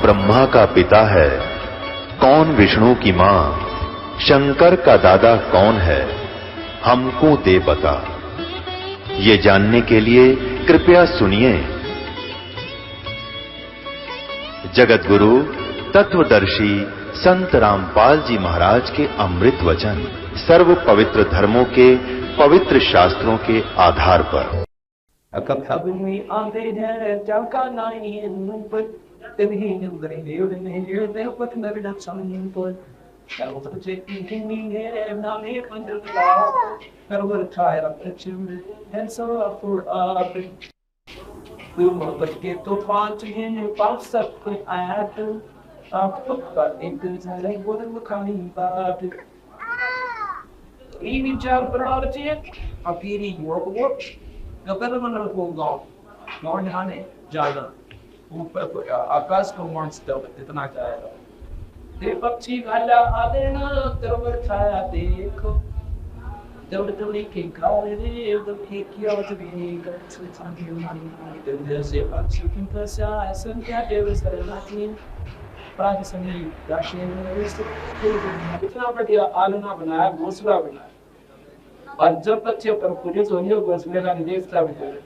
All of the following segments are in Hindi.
ब्रह्मा का पिता है, कौन विष्णु की मां, शंकर का दादा कौन है, हमको दे बता। ये जानने के लिए कृपया सुनिए। जगत गुरु तत्वदर्शी संत रामपाल जी महाराज के अमृत वचन सर्व पवित्र धर्मों के पवित्र शास्त्रों के आधार पर। आकाश को इतना चाहेगा पक्षी गाला आदे ना तेरे छाया देखो दौड़ दौड़ी के गाले रे उधर किया तो भी जैसे पक्षी की भाषा संख्या देवस करनाती प्राग संगी दाशिन इतना बढ़िया आलना बनाया घोंसला बनाया और जब बच्चे पर पूरे सोनियो घोंसले का देवता बनाया।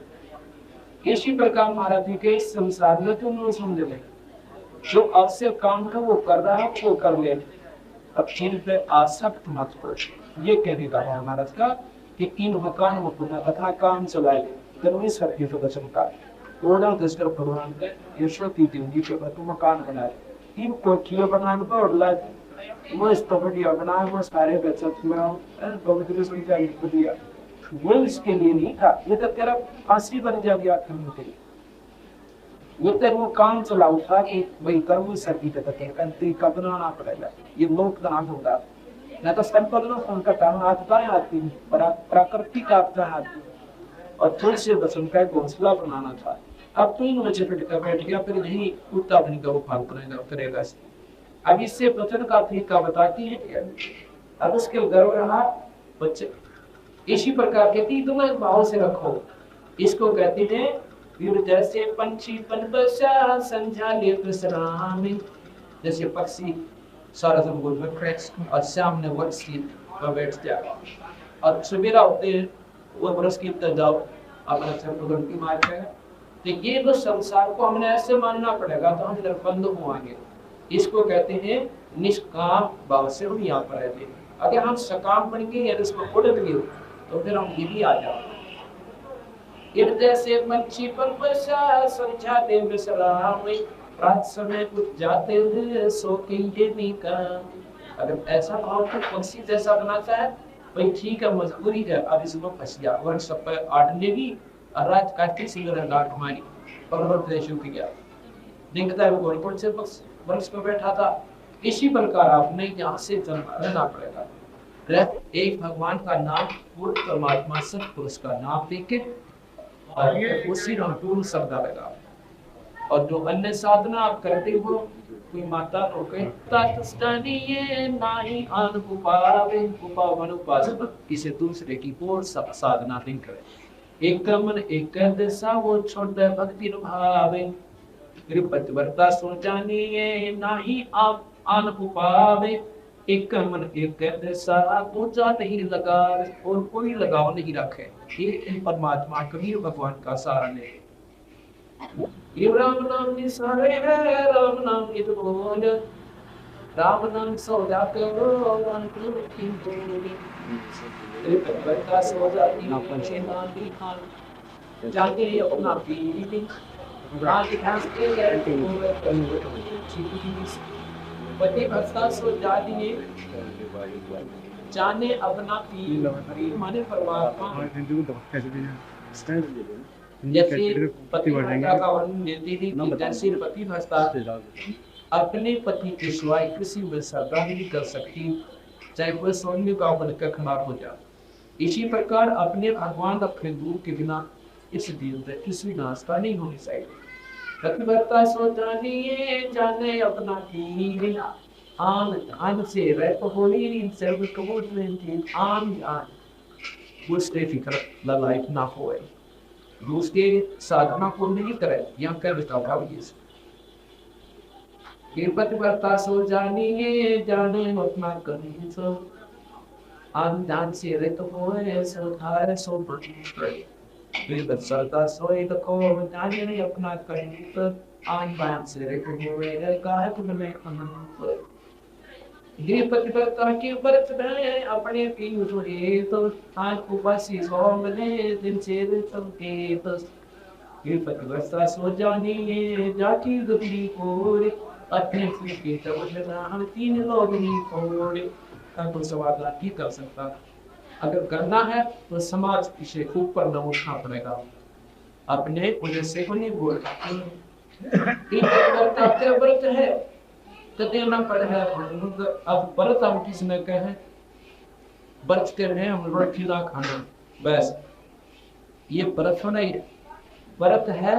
इसी प्रकार महाराज जी के संसार में तुम समझ ले जो आवश्यक काम का वो कर रहा है वो कर ले, अब चीज पे आसक्त मत हो। ये कह देता है महाराज का कि इन मकान वो पुनः तथा काम चलाए धर्मेश्वर की प्रदर्शन का ओडा दस्तर भगवान का ईश्वर की देवी पे तू मकान बनाए इन कोठियां बनाने पर और लाए मस्त बढ़िया बनाए वो सारे बचत में पवित्र संख्या दिया वो इसके लिए नहीं था, ये तो तेरा फांसी बन जाएगा करने के लिए। ये तेरे वो काम चलाऊ था कि भाई कर्म सभी तक कंत्री का बनाना पड़ेगा, ये लोक दान होगा ना तो सिंपल ना उनका काम हाथ बाएं हाथ में प्राकृतिक आपका हाथ और थोड़ी से दसम का घोंसला बनाना था। अब तो इन बच्चे बैठ गया फिर नहीं उठता अपनी का वो फाल करेगा। अब इससे बचन का तरीका बताती है। अब उसके गर्व रहा बच्चे इसी प्रकार के तीनों भाव से रखो। इसको कहते हैं वीर जैसे पंछी पनबसा संध्या नेत्र सलामी, जैसे पक्षी सारा दिन गोल में फ्रेश और सामने वर्षी पर बैठ जाए और सवेरा होते वो बरस की तरह जाओ अपना सिर पकड़ के मार के। तो ये तो संसार को हमने ऐसे मानना पड़ेगा तो हम निर्बंध होंगे। इसको कहते हैं निष्काम भाव से हम यहाँ पर रहते हैं। अगर हम सकाम बनेंगे या इसको उड़ गए तो फिर हम ये भी आ जाओ। इर्दे से पंछी पर बसा संध्या देव सलाम, रात समय कुछ जाते हैं सो के ये नहीं का। अगर ऐसा भाव तो पंछी जैसा बना चाहे भाई ठीक है मजबूरी है, अब इसमें फंस गया वन सब पर आठ लेगी और रात काटती सिंगर गाट हमारी पर्वत देशों की गया देखता है वो गोलकोट से बस वंश में बैठा था। इसी प्रकार आपने यहाँ से जन्म लेना पड़ेगा। एक भगवान का नाम पूर्ण परमात्मा सत्पुरुष का नाम लेके और उसी नाम पूर्ण शब्द लगा और जो अन्य साधना आप करते हो कोई माता हो गए तस्तनीये नाही आन कुपावे कुपावन उपासना किसी दूसरे की और सब साधना नहीं करे। एक मन एक दिशा वो छोड़ भक्ति भावे पतिव्रता सो जानिए नाही आप आन कुपावे। एक मन एक दिशा दूजा नहीं लगा और कोई लगाव नहीं रखे। ये परमात्मा कबीर भगवान का सहारा ले। ये राम नाम निसारे है राम नाम नित बोल राम नाम सौदा करो राम की बोली तेरे पतिव्रता सो जाती ना पंछी नाम की खान जाके अपना पीली रात खास के पति भक्ता सो जाती जाने अपना पीर माने परमात्मा जैसे पति भक्ता का वर्णन देती थी जैसे पति भक्ता अपने पति के सिवाय किसी में श्रद्धा नहीं कर सकती चाहे वह सोने का बनकर खड़ा हो जाए। इसी प्रकार अपने भगवान अपने गुरु के बिना इस जीवन में किसी नाश्ता नहीं होनी चाहिए। पतिव्रता सो जानिए जाने अपना पीर आन से रैप होली इन सर्व कबूत में थी आन दूसरे फिक्र लाइफ ना होए दूसरे साधना को नहीं करे यहाँ कर बताओ भाव ये कि पतिव्रता सो जानिए जाने अपना कहीं सो आन जान से रित होए सो धार सो पतिव्रता सोई तो को जानिए अपना कहीं सो आन जान से रित होए काहे तुम्हें अनंत ये पतिव्रता के व्रत में अपने पीयूष हुए तो आज उपासी सोमने दिन से चलते तो ये पतिव्रता सो जानिए जाति गति कोरे अपने के तब हम तीन लोग ही कोरे का तो सवाल नहीं कर सकता। अगर करना है तो समाज से ऊपर न उठना पड़ेगा, अपने उन्हें से नहीं बोल व्रत है तो देना पड़ेगा। अब व्रत हम किसने कहे व्रत कर रहे हैं हम रोटी ना खाना, बस ये व्रत नहीं है। व्रत है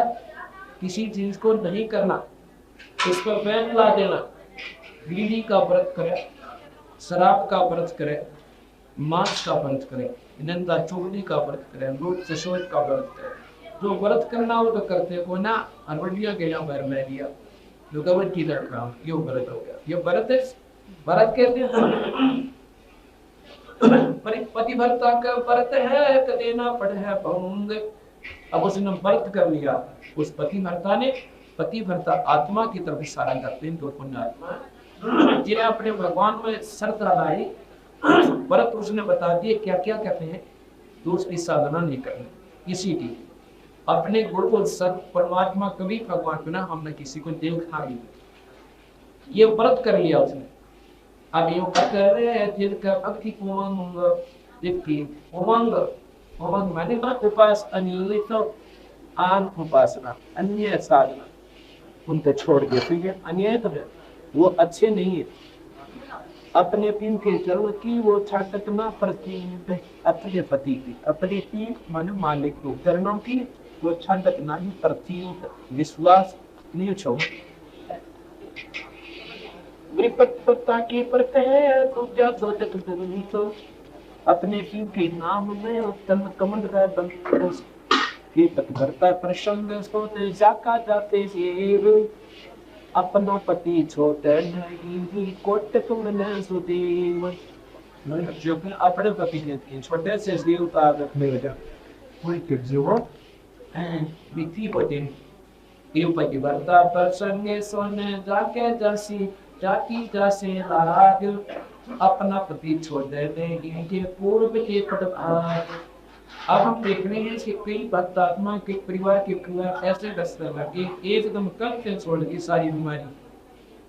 किसी चीज को नहीं करना, इस पर बैन ला देना। बीड़ी का व्रत करे, शराब का व्रत करे, मांस का व्रत करे, निंदा चुगली का व्रत करे, लूट सशोध का व्रत करे। जो व्रत करना हो तो करते को ना, अरवलिया गया बैर में लिया जो गवर की लड़का ये व्रत हो गया। ये व्रत है, व्रत कहते हैं पतिव्रता का व्रत है तो देना पड़े है भंग। अब उसने व्रत कर लिया, उस पतिव्रता ने पतिव्रता आत्मा की तरफ इशारा करते हैं। तो पुण्य आत्मा जिन्हें अपने भगवान में श्रद्धा लाई, व्रत उसने बता दिए क्या क्या करते हैं, तो उसकी साधना नहीं करनी। इसी की अपने गुण को सत परमात्मा कभी भगवान को ना हमने किसी को देखा नहीं, ये व्रत कर लिया उसने। अब यो करे जिनका भक्ति उमंग देखी उमंग माने ना उपास अनियमित आन उपासना अन्य साधना उनसे छोड़ के, ठीक है अन्य तो वो अच्छे नहीं है। अपने पिन के चरण की वो छाटक ना पड़ती अपने पति की, अपने पी माने मालिक को चरणों की वो छाटक ना ही पड़ती, विश्वास नहीं छोड़। विपत्ता की परत है तो क्या सोचत नहीं तो अपने पी के नाम में उत्तम कमल का बंद की पतिव्रता प्रसंग सोते जाका जाते सेव अपना पति छोटे नहीं कोट तुम न सुदेव। जो अपने पति के छोटे से जीव का रखने लगा कोई के जीव विधि पति ये पतिव्रता प्रसंग सोने जाके जासी जाति जासे लाग अपना पति छोड़ देने पूर्व के पटभाग। अब हम देख रहे हैं कि कई भक्तात्मा के परिवार ऐसे दस्ते लगे एकदम कल से छोड़ की सारी बीमारी,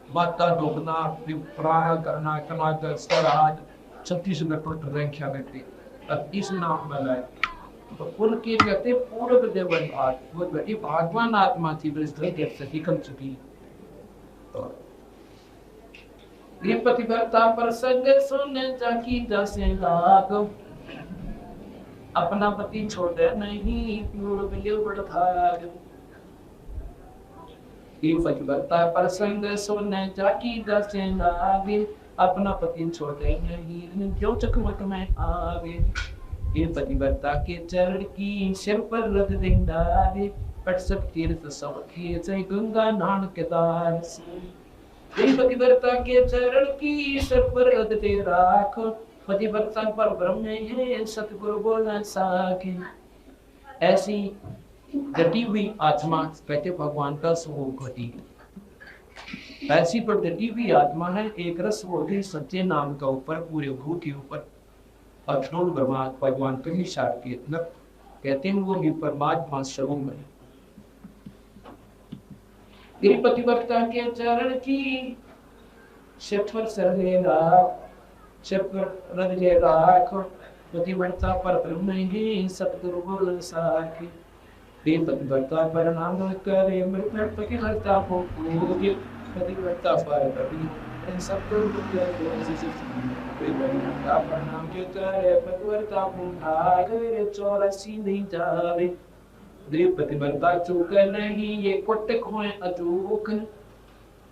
माता डूबना, प्राण करना, टमाटर स्वराज छत्तीसगढ़ पर रंख्या व्यक्ति अब इस नाम में लाए तो उनके कहते पूर्व देवन भाग वो बेटी भगवान आत्मा थी से कम चुकी। तो ये पतिव्रता प्रसंग सुने जाकी जैसे लाग अपना पति छोड़े नहीं पूर्व भाग। ये पतिव्रता प्रसंग सुने जाकी जैसे लाग अपना पति छोड़े नहीं जो चक्रवत में आगे। ये पतिव्रता के चरण की सिर पर रख देंगे पट सब तीर्थ सब जय गंगा नान के दास। पतिव्रता के चरण की सिर पर रख दे राख पतिव्रता पर ब्रह्म है सतगुरु बोला साखे। ऐसी डटी हुई आत्मा कहते भगवान का स्वरूप घटी, ऐसी पर डटी हुई आत्मा है एक रस होती सच्चे नाम का ऊपर पूरे भूत के ऊपर अखंड ब्रह्मा भगवान कहीं सार के कहते हैं वो भी परमात्मा स्वरूप में। पतिव्रता के चरण की सिर सरेगा पतिव्रता पर ब्रह्म ही सतगुरु बोल साखे। पतिव्रता पर नाम करे मृत पतिव्रता को पतिव्रता पर सतगुरु पर नाम के करे पतिव्रता को चौरासी नहीं जावे। पतिव्रता चूक नहीं ये कोटक होए अचूक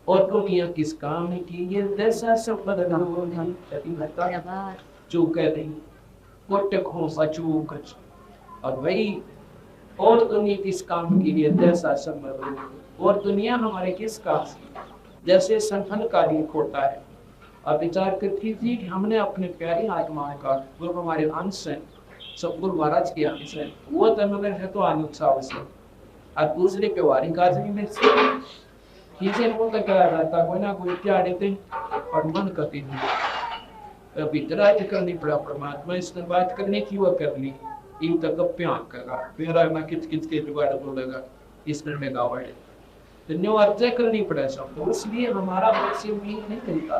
और दुनिया किस काम की ये दशा सब पतिव्रता चूक नहीं कोटक हो अचूक और वही और दुनिया किस काम की ये दशा सब और दुनिया हमारे किस काम जैसे संहन का लीक होता है। अब विचार करती थी कि हमने अपने प्यारी आत्माओं का जो हमारे अंश है सतगुरु महाराज के अंश है वो तमिल है तो अनुत्साह से और दूसरे व्यवहारिक आदमी में चीजें बोलता क्या रहता कोई ना कोई त्याग देते और मन करती नहीं वितराज करनी पड़ा परमात्मा इसने बात करने की वो कर ली इन तक प्यार करा मेरा ना किच किच के जुगाड़ बोलेगा इसने में गावाड़े तो न्यू अर्जय करनी पड़ा सब तो इसलिए हमारा मत्स्य उम्मीद नहीं मिलता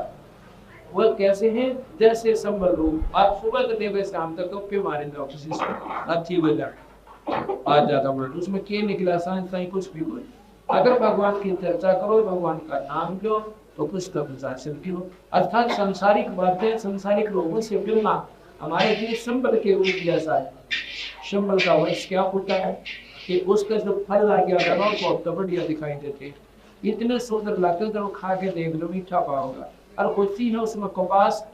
वो कैसे हैं जैसे संबल रूप आप सुबह से लेकर शाम तक तो पे मारे दो किसी से अच्छी वजह आज ज्यादा वर्ड उसमें क्या निकला सांस साई कुछ भी कोई अगर भगवान की चर्चा करो भगवान का नाम लो तो कुछ तो प्रशासन की हो अर्थात सांसारिक बातें सांसारिक लोगों से मिलना हमारे लिए संबल के रूप जैसा है। संबल का वंश क्या होता है कि उसका जो फल आ गया गलों को तो बढ़िया दिखाई देते इतने सुंदर लगते तो खा के देख लो मीठा पाओगा और होती है उसमें कपास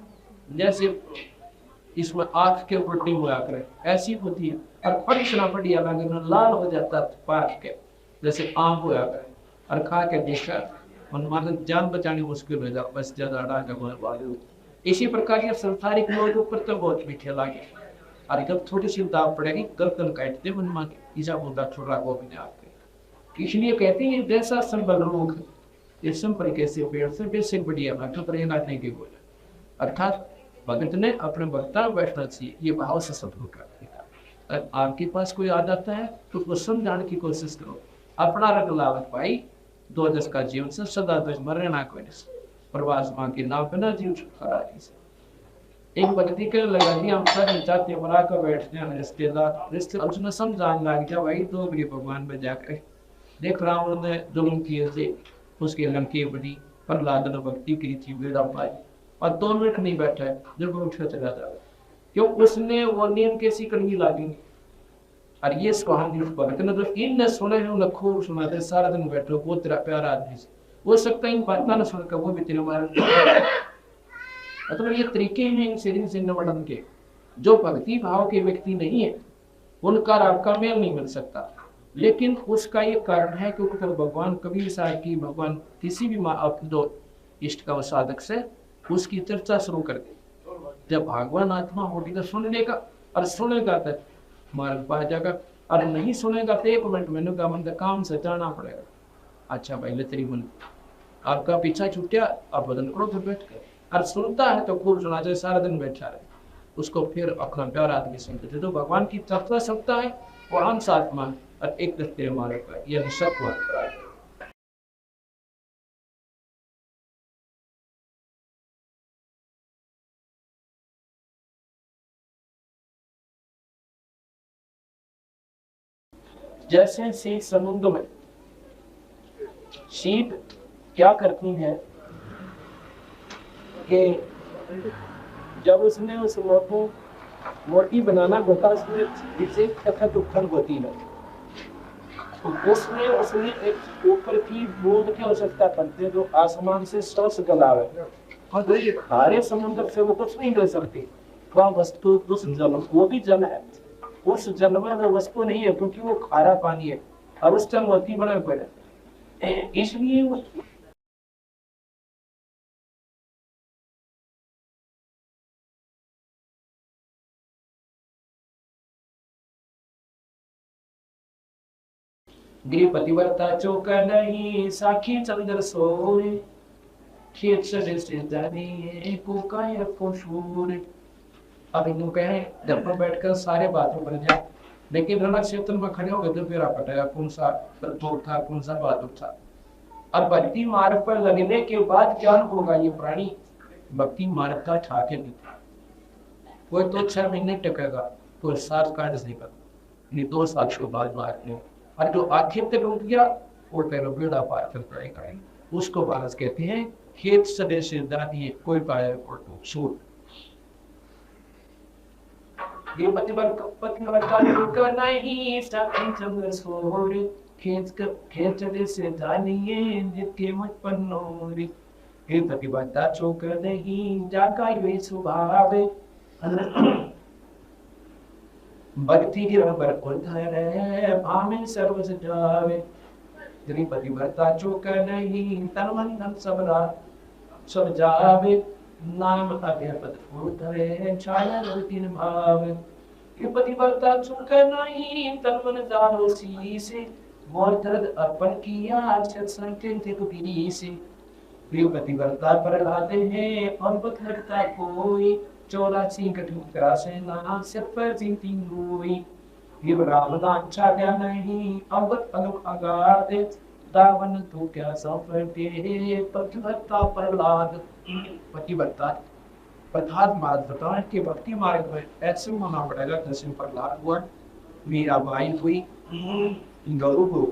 जैसे इसमें आँख के ऊपर नहीं हुआ करे ऐसी होती है और फल इतना बढ़िया लगे लाल हो जाता पाक के जैसे आम हुआ करे और खा के देखा मन जान बचानी मुश्किल हो जाए बस ज्यादा डाल इसी प्रकार ये संसारिक लोग ऊपर तो बहुत मीठे लागे और जब थोड़ी सी दाव पड़ेगी गर्दन काटते मन मां ईजा बोला छोड़ा को भी आपके इसलिए कहते हैं जैसा संबल रोग ये संपर्क कैसे पेड़ से बेसिक बढ़िया भाषा पर नहीं की बोला अर्थात भगत ने अपने वक्ता बैठना चाहिए ये भाव से सब होगा आपके पास कोई आदत है तो उसको समझाने की कोशिश करो अपना रंग लावत पाई 2 दस का जीवन से सदा दस मरने ना कोई प्रवास मां के नाव पे ना जीव छुटकारा एक व्यक्ति के लगा दिया हम सब चाहते बना कर बैठते हैं रिश्ते उसने समझाने लग गया भाई तो भी भगवान में जाकर देख रावण ने जुल्म किए थे उसके लंके बनी प्रहलाद ने भक्ति की थी वेदा पाई और 2 मिनट नहीं बैठा है जब वो उठा चला जाए क्यों उसने वो नियम कैसी करनी लागी और ये सुहानी भगत ने तो इन सुने हैं उन्हें खूब सुनाते सारा दिन बैठो वो तेरा प्यारा आदमी से हो सकता है इन बात ना सुनकर वो भी तेरे मारे मतलब ये तरीके हैं इन सीरीज से वर्णन के जो भक्ति भाव के व्यक्ति नहीं है उनका आपका मेल नहीं मिल सकता लेकिन उसका ये कारण है क्योंकि तो भगवान कबीर साहब की भगवान किसी भी दो इष्ट का साधक से उसकी चर्चा शुरू कर दी जब भगवान आत्मा होगी तो सुनने का और सुनेगा तो मार्ग पा जाएगा और नहीं सुनेगा तो 1 मिनट मैंने का मन काम से जाना पड़ेगा अच्छा भाई ले तेरी मन आपका पीछा छूटा आप बदन करो फिर बैठ कर और सुनता है तो खूब सुना चाहिए सारा दिन बैठा रहे उसको फिर अपना प्यार आदमी सुनते थे तो भगवान की चर्चा सकता है वो अंश आत्मा और एक दस्ते हमारे पर यह सत्व जैसे सी समुद्र में शीप क्या करती है कि जब उसने उस मोटी बनाना होता उसमें विशेष तखत उत्पन्न होती है तो उसने एक ऊपर की बूंद की आवश्यकता पड़ती है जो आसमान से स्पर्श गलावे और जो ये खारे समुद्र से वो कुछ नहीं ले सकती वह वस्तु उस जल वो भी जल है उस जल में वो वस्तु नहीं है क्योंकि वो खारा पानी है और उस टाइम मोती बने पड़े इसलिए पतिव्रता चौक नहीं साखी चंद्र सोरे खेत से जानी को काय को शूर अब इन कहे घर पर बैठकर सारे बातों पर जाए लेकिन रण क्षेत्र में खड़े हो गए तो फिर पटाया कौन सा दौर था कौन सा बहादुर था अब भक्ति मार्ग पर लगने के बाद क्या होगा ये प्राणी भक्ति मार्ग का ठाके नहीं कोई तो 6 महीने टकेगा तो 7 कार्ड से निकल 2 साल के बाद मारने और जो आखिर तक रुक गया वो तेरा बेड़ा पार कर पड़ेगा उसको भारत कहते हैं खेत सदे से दादी कोई पाए सूट ये पतिवर्ता नहीं साथी चंद्र सोर खेत सदे से दानी जितके मुझ पर नोरी ये पतिवर्ता चौक नहीं जाका ये स्वभाव भक्ति की रबर उधर है भामे सर्व सजावे तेरी पतिव्रता चूक नहीं, तन मन धन सब जावे, नाम अभ्यपत उधरे छाया तीन भाव। ये पतिव्रता चूक नहीं, तन मन जानो सी से, मोर दर्द अर्पण किया सत्संग के पीरी से। प्रिय पतिव्रता पर लाते हैं अमृत लगता कोई, 84 कठोर से नाना सिर पर तीन हुई। ये रामदान छाया नहीं, अमृत अनुक अगाधे, दावन तो क्या सफरते, पतिव्रता प्रहलाद। पतिव्रता पदार्थ मार्ग बताएं कि भक्ति मार्ग में ऐसे माना पड़ेगा जैसे प्रहलाद हुआ, मीराबाई हुई, गरु को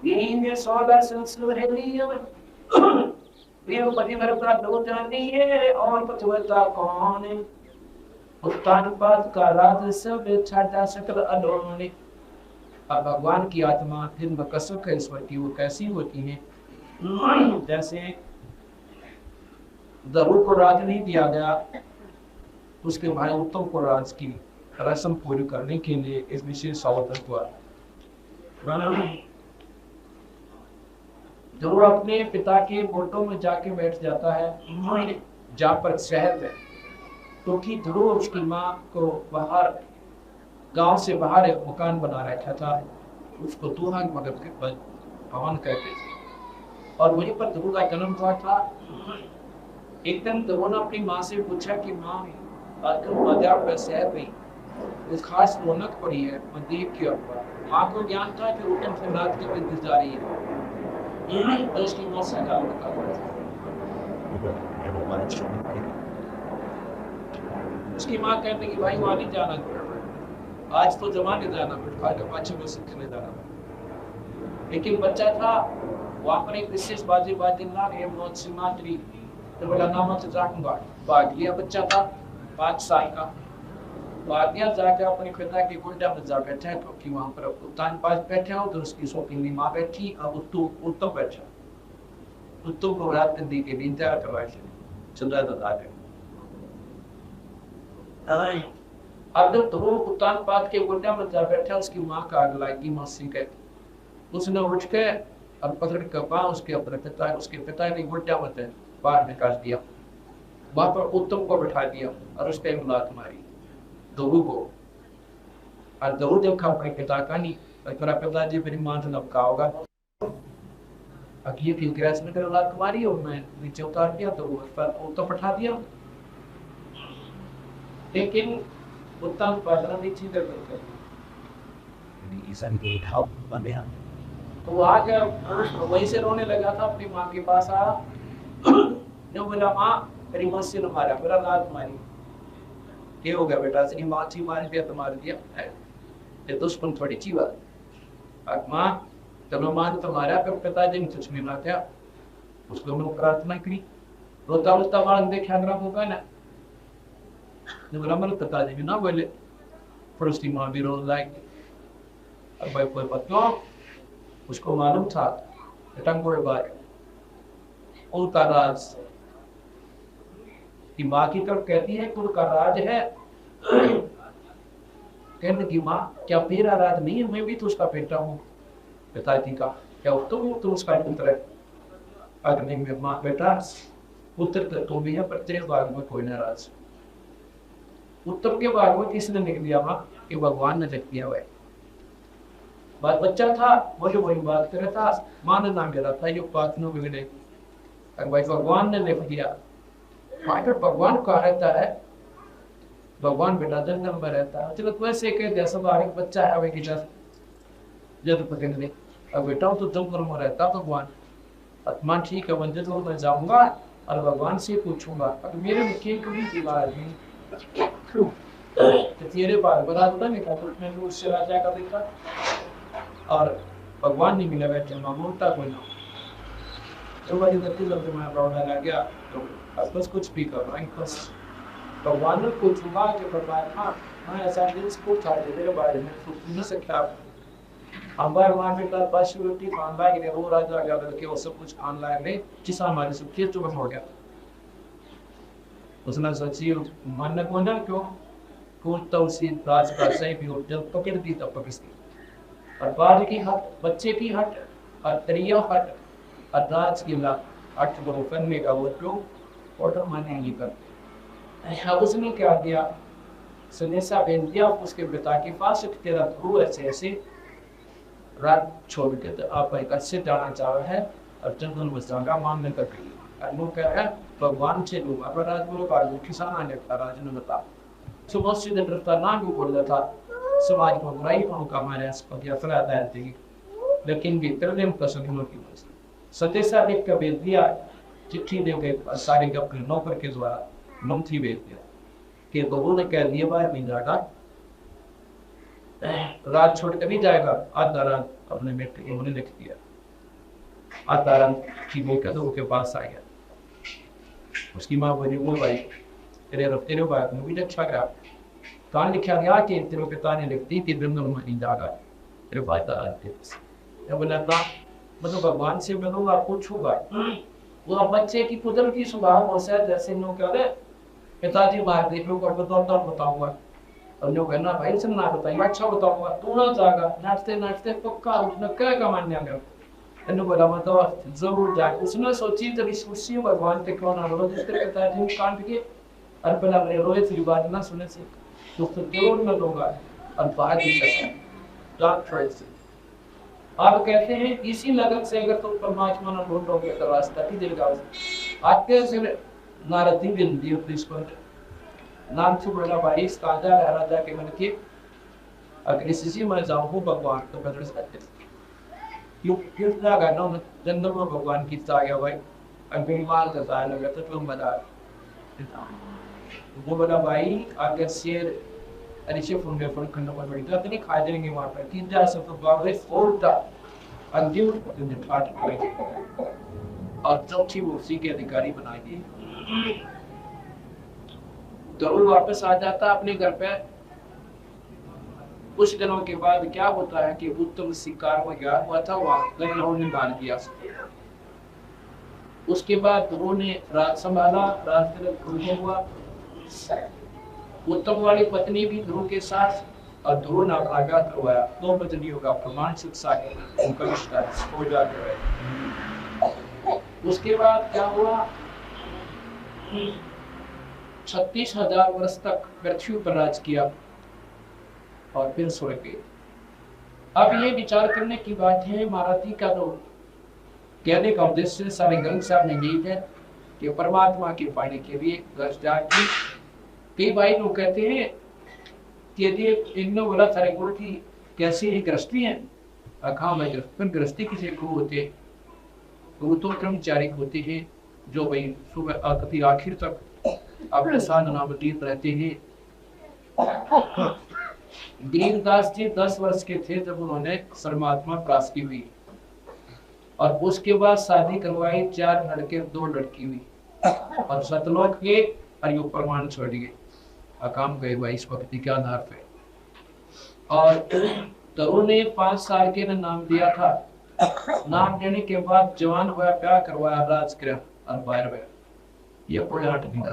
ये 16 संस्कृत है ये पतिव्रता दो जानी है, और पतिव्रता कौन है? उत्तान पाद का राज सब छाटा सकल अडोने। अब भगवान की आत्मा दिन कसक है स्वती, वो कैसी होती है? जैसे दरु को राज नहीं दिया गया, उसके भाई उत्तम को राज की रस्म पूरी करने के लिए इस विशेष अवसर हुआ। ध्रुव अपने पिता के गोटों में जाके बैठ जाता है, जहाँ पर शहर में, क्योंकि ध्रुव उसकी माँ को बाहर गांव से बाहर एक मकान बना रखा था, उसको दूहान मगध के भवन कहते थे, और वहीं पर ध्रुव का जन्म हुआ था। एक दिन ध्रुव ने अपनी माँ से पूछा कि माँ, आजकल बाजार पर शहर में एक खास रौनक पड़ी है, मैं देख के आऊंगा। माँ को ज्ञान था कि रोटन से रात के बंद जा रही है, तो उसकी माँ से कहा उसकी माँ कहने की भाई वहां नहीं जाना, आज तो जमाने जाना, पाछे में सीखने जाना। लेकिन बच्चा था, वहां पर एक विशेष बाजी ना मातरी, तो बोला नाम से जाऊंगा। भाग लिया, बच्चा था 5 साल का, भाग लिया, जाकर अपने पिता की गुंडा में जा बैठा, क्योंकि वहां पर उत्तान पास बैठे हो, तो उसकी शौकीनी माँ बैठी, अब उत्तम बैठा, उत्तम को रात दी के लिए इंतजार करवाए चंद्रा दादा। अब जब ध्रुव उत्तान पाद के गुंडा में जा बैठा, उसकी माँ का आग लगी, मौसी के, उसने उठ के अब पकड़ कर पाँ उसके उसके पिता ने गुंडा में बाहर निकाल दिया, वहां पर उत्तम को बैठा दिया और उस पर लात मारी ध्रुव को। और ध्रुव जब अपने पिता का नहीं, मेरा पिताजी मेरी माँ से नबका होगा, अब ये फिर ग्रैस में लात मारी और मैं नीचे उतार दिया, तो उत्तम बैठा दिया। लेकिन उत्तम पादरा नीचे कर तो वो आकर वहीं से रोने लगा था, अपनी माँ के पास आया, जो बोला माँ मेरी माँ से न मारा, मेरा लात मारी, ये हो गया बेटा, तेरी माँ थी मार दिया तो मार दिया, ये दुश्मन थोड़ी अच्छी बात। माँ चलो माँ ने तो मारा, फिर पिताजी ने कुछ नहीं लाया, उसको मैंने प्रार्थना की, रोता रोता बाढ़ देखा होगा ना, बोला मेरे पिताजी भी ना बोले, फिर उसकी माँ भी रोने लगी। अब भाई कोई बच्चों उसको मालूम था उनका राज की माँ की तरफ कहती है कि उनका राज है, कहने की माँ क्या मेरा राज नहीं है, मैं भी तो उसका बेटा हूँ, पिताजी का क्या तुम तो उसका पुत्र है? अग्नि में माँ बेटा पुत्र तो भी है, पर तेरे बाग में कोई नाराज। उत्तम के बाग में किसने लिख दिया माँ? कि भगवान ने लिख दिया। हुआ बात बच्चा था वही बात कर रहा था, माँ ने नाम ले रहा था, ये बात न बिगड़े, भाई भगवान ने लिख दिया। माइटर भगवान कहा रहता है, भगवान बेटा जंगल में रहता है, चलो वैसे कह दिया सब एक बच्चा है की जब पकड़ ले, अब बेटा तो जंगल में रहता भगवान, आत्मा ठीक है, मैं जंगल में जाऊंगा और भगवान से पूछूंगा, अब मेरे में के कभी दीवार नहीं तो तेरे बार बराबर नहीं था, तो मैंने उससे राजा का देखा और भगवान नहीं मिला, बैठे मामूलता कोई ना, तो वही करते जब मैं लौटा लग गया, तो बस कुछ भी कर रहा है, बस भगवान ने पूछूंगा कि भगवान हाँ ऐसा दिल्स को था तेरे बारे में सोच नहीं सकता। हमारे वहाँ पे कल बस रोटी खान लाए गए, वो राजा गया करके वो सब कुछ खान लाए गए, जिस हमारे सब खेत चुका हो गया। उसने सोची मन को ना क्यों तो उसी राज का सही भी हो, जब पकड़ दी तब पकड़ दी, और बाद की हट, बच्चे की हट, और त्रिया हट, और राज की ला हट वो करने का वो जो ऑर्डर माने नहीं करते। उसने क्या किया, सनेसा भेज दिया उसके पिता के पास, तेरा गुरु ऐसे ऐसे रात छोड़ के तो आप एक अच्छे जाना चाह रहे हैं और चंदन मसांगा मांगने कर गई। वो कह रहा है भगवान से लूंगा पर राजगुरु का किसान आने का राज ने बता सुबह से दिन रफ्तार ना भी बोल रहा था समाज को बुराई को का हमारे आसपास यात्रा आदाय थी, लेकिन भी तरदेम का सदनों की वजह सत्य सा देख कर भेज दिया, चिट्ठी दे के सारे अपने नौकर के द्वारा मंत्री भेज दिया कि बबू ने कह दिया बाहर नहीं जाएगा, रात छोड़ कर नहीं जाएगा। आधा रात अपने बेटे को उन्होंने लिख दिया, आधा रात की वो कहते के पास आ गया। उसकी माँ बोली वो भाई तेरे बात में भी अच्छा करा कहां लिखा गया कि तेरे पिता ने लिख दी कि दिन में नहीं जाएगा तेरे भाई का बोला था मतलब भगवान से मिलूंगा पूछूंगा। वो बच्चे की कुदरती स्वभाव हो सा जैसे लोग कह रहे पिताजी बाहर देख लो कर बताऊंगा और लोग कहना भाई से ना बताइए अच्छा बताऊंगा तू ना जाएगा नाचते नाचते पक्का उसने क्या कमाने आ गया बोला मतलब जरूर जाए। उसने सोची जब इस खुशी भगवान के क्यों ना रो जिसके पिताजी कांट के और पहला मेरे रोए थी बात ना सुने से तो जरूर मैं दूंगा और बाहर भी डॉक्टर आप कहते हैं इसी लगन से अगर तुम परमात्मा ना ढूंढोगे तो रास्ता ही दिल गाओ। आते से नारदी बिन दियो प्लीज नाम से बोला भाई ताजा राजा के मन के अगर इसी में जाऊं भगवान तो बदल सकते क्यों गाना जन्म में भगवान की गया भाई अगर माल का जाए लगा तो तुम बता वो बोला भाई अगर शेर अरिशे फुंडे फुल खंडों पर बैठा तो नहीं खा जाएंगे वहां पर तीन जा सब तो बावरे फोल्टा अंतिम दिन पाठ करेंगे और चौथी वो उसी के अधिकारी बना दिए। तो वो वापस आ जाता अपने घर पे। कुछ दिनों के बाद क्या होता है कि उत्तम शिकार वगैरह हुआ था वहां ने डाल दिया। उसके बाद ध्रुव ने राज संभाला, राज हुआ। उत्तम वाली पत्नी भी ध्रुव के साथ और ध्रुव ने आगाह करवाया। दो पत्नियों का प्रमाण शिक्षा है उनका रिश्ता हो जाता है। उसके बाद क्या हुआ 36,000 वर्ष तक पृथ्वी पर राज किया और फिर स्वर्ग गए। अब ये विचार करने की बात है महारथी का तो कहने का उद्देश्य सारे ग्रंथ साहब ने यही है कि परमात्मा के पाने के लिए कई भाई लोग कहते हैं कि यदि इन्हों वाला सारे गुरु की कैसी ही गृहस्थी है अखा में गृहस्थी किसी गुरु होते वो तो कर्मचारी होते हैं जो भाई सुबह कभी आखिर तक अपने साधना में लीन रहते हैं। गरीबदास जी 10 वर्ष के थे जब उन्होंने परमात्मा प्राप्त की हुई और उसके बाद शादी करवाई 4 लड़के 2 लड़की हुई और सतलोक के अरियो प्रमाण छोड़ गए अकाम गए हुआ इस भक्ति के आधार पे। और तरुण ने 5 साल के नाम दिया था। नाम देने के बाद जवान हुआ प्यार करवाया राजगृह और बाहर ये पूरे 8 दिन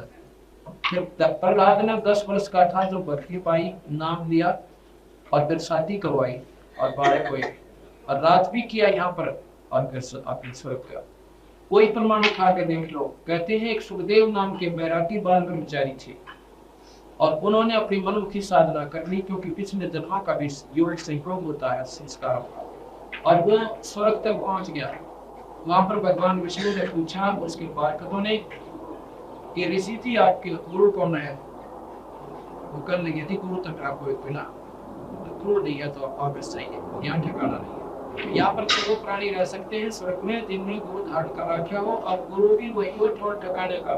फिर प्रहलाद ने 10 वर्ष का था जो भक्ति पाई नाम लिया और फिर शादी करवाई और बालक हुए और राज भी किया यहाँ पर और फिर अपने स्वर्ग का। कोई प्रमाण उठा के देख लो। कहते हैं एक सुखदेव नाम के बैरागी बाल ब्रह्मचारी थे और उन्होंने अपनी मनमुखी साधना कर ली क्योंकि पिछले जन्म का भी योग संयोग होता है संस्कार और वो स्वर्ग तक पहुंच गया। वहां पर भगवान विष्णु ने पूछा उसके पार्षदों ने कि ऋषि थी आपके गुरु कौन है? वो कर लगी थी गुरु तक आपको एक बिना गुरु नहीं है तो आप सही है यहाँ ठिकाना नहीं। यहाँ पर तो प्राणी रह सकते हैं स्वर्ग में जिनमें गुरु धारण कर रखा हो और गुरु भी वही कोई ठोर ठिकाने का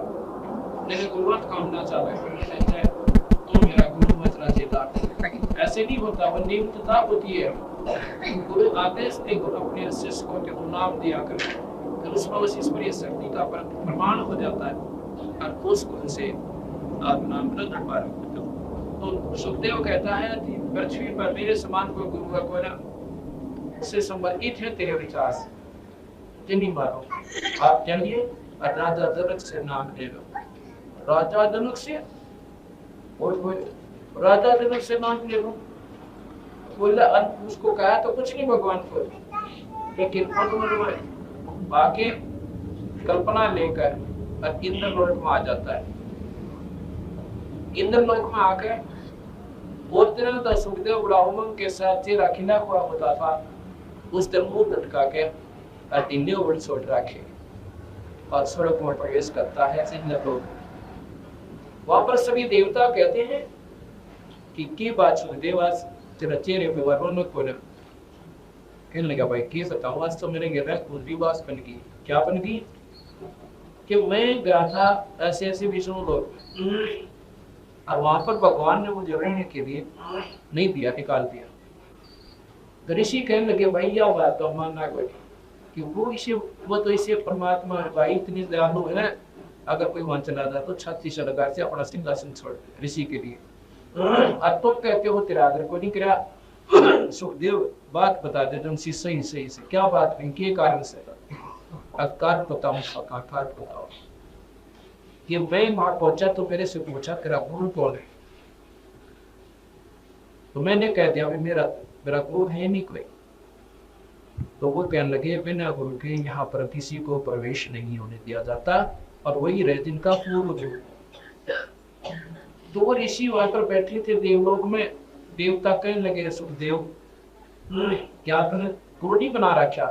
लेकिन गुरुवत कामना चाहता है तो मेरा गुरु मत राजेदार ऐसे नहीं होता। वो नियमितता होती है। गुरु आदेश के अपने शिष्य को के नाम दिया करें फिर उसमें उस ईश्वरीय शक्ति का प्रमाण हो जाता है और उसको से नाम तो सुखदेव कहता है कि पृथ्वी पर मेरे समान कोई गुरु का कोई ना से संबंधित है तेरे विचार जिन्हीं मारो आप चलिए और राजा जनक से नाम ले लो। राजा जनक से और कोई राजा जनक से नाम ले लो बोला उसको कहा तो कुछ नहीं भगवान को, लेकिन उन्होंने आके कल्पना लेकर और इंद्र लोक में आ जाता है। इंद्र लोक में आकर और दिन तो सुखदेव बड़ा उमंग के साथ चेहरा खिला हुआ होता था, उस दिन मुंह लटका के और इंद्र ऊपर छोड़ रखे और स्वर्ग में प्रवेश करता है इंद्र लोक। वहां पर सभी देवता कहते हैं कि बात सुखदेव आज तेरा चेहरे पे रौनक हो रहा। कहने लगा भाई की बताऊं, आज तो मेरे गिर पूरी बात बन गई। क्या बन गई? कि मैं गया था ऐसे ऐसे विष्णु लोग, और वहां पर भगवान ने मुझे रहने के लिए नहीं दिया, निकाल दिया। तो ऋषि कहने लगे भाई यह बात तो मानना कोई कि वो तो इसे परमात्मा भाई इतनी दयालु है ना, अगर कोई वहां चला जाए तो छाती से लगा से अपना सिंहासन छोड़ ऋषि के लिए। अब तो कहते हो तेरा आदर को नहीं करा। सुखदेव बात बता दे तुम सही सही से क्या बात है, के कारण से अकार बताओ कि मैं वहां पहुंचा तो मेरे से पूछा तेरा गुरु कौन है, तो मैंने कह दिया मेरा गुरु है नहीं कोई। तो वो कहने लगे बिना गुरु के यहाँ पर किसी को प्रवेश नहीं होने दिया जाता, और वही रहे जिनका पूर्व गुरु। तो वो ऋषि वहां पर बैठे थे देवलोक में। देवता कहने लगे सुखदेव क्या तुमने गुरु नहीं बना रखा?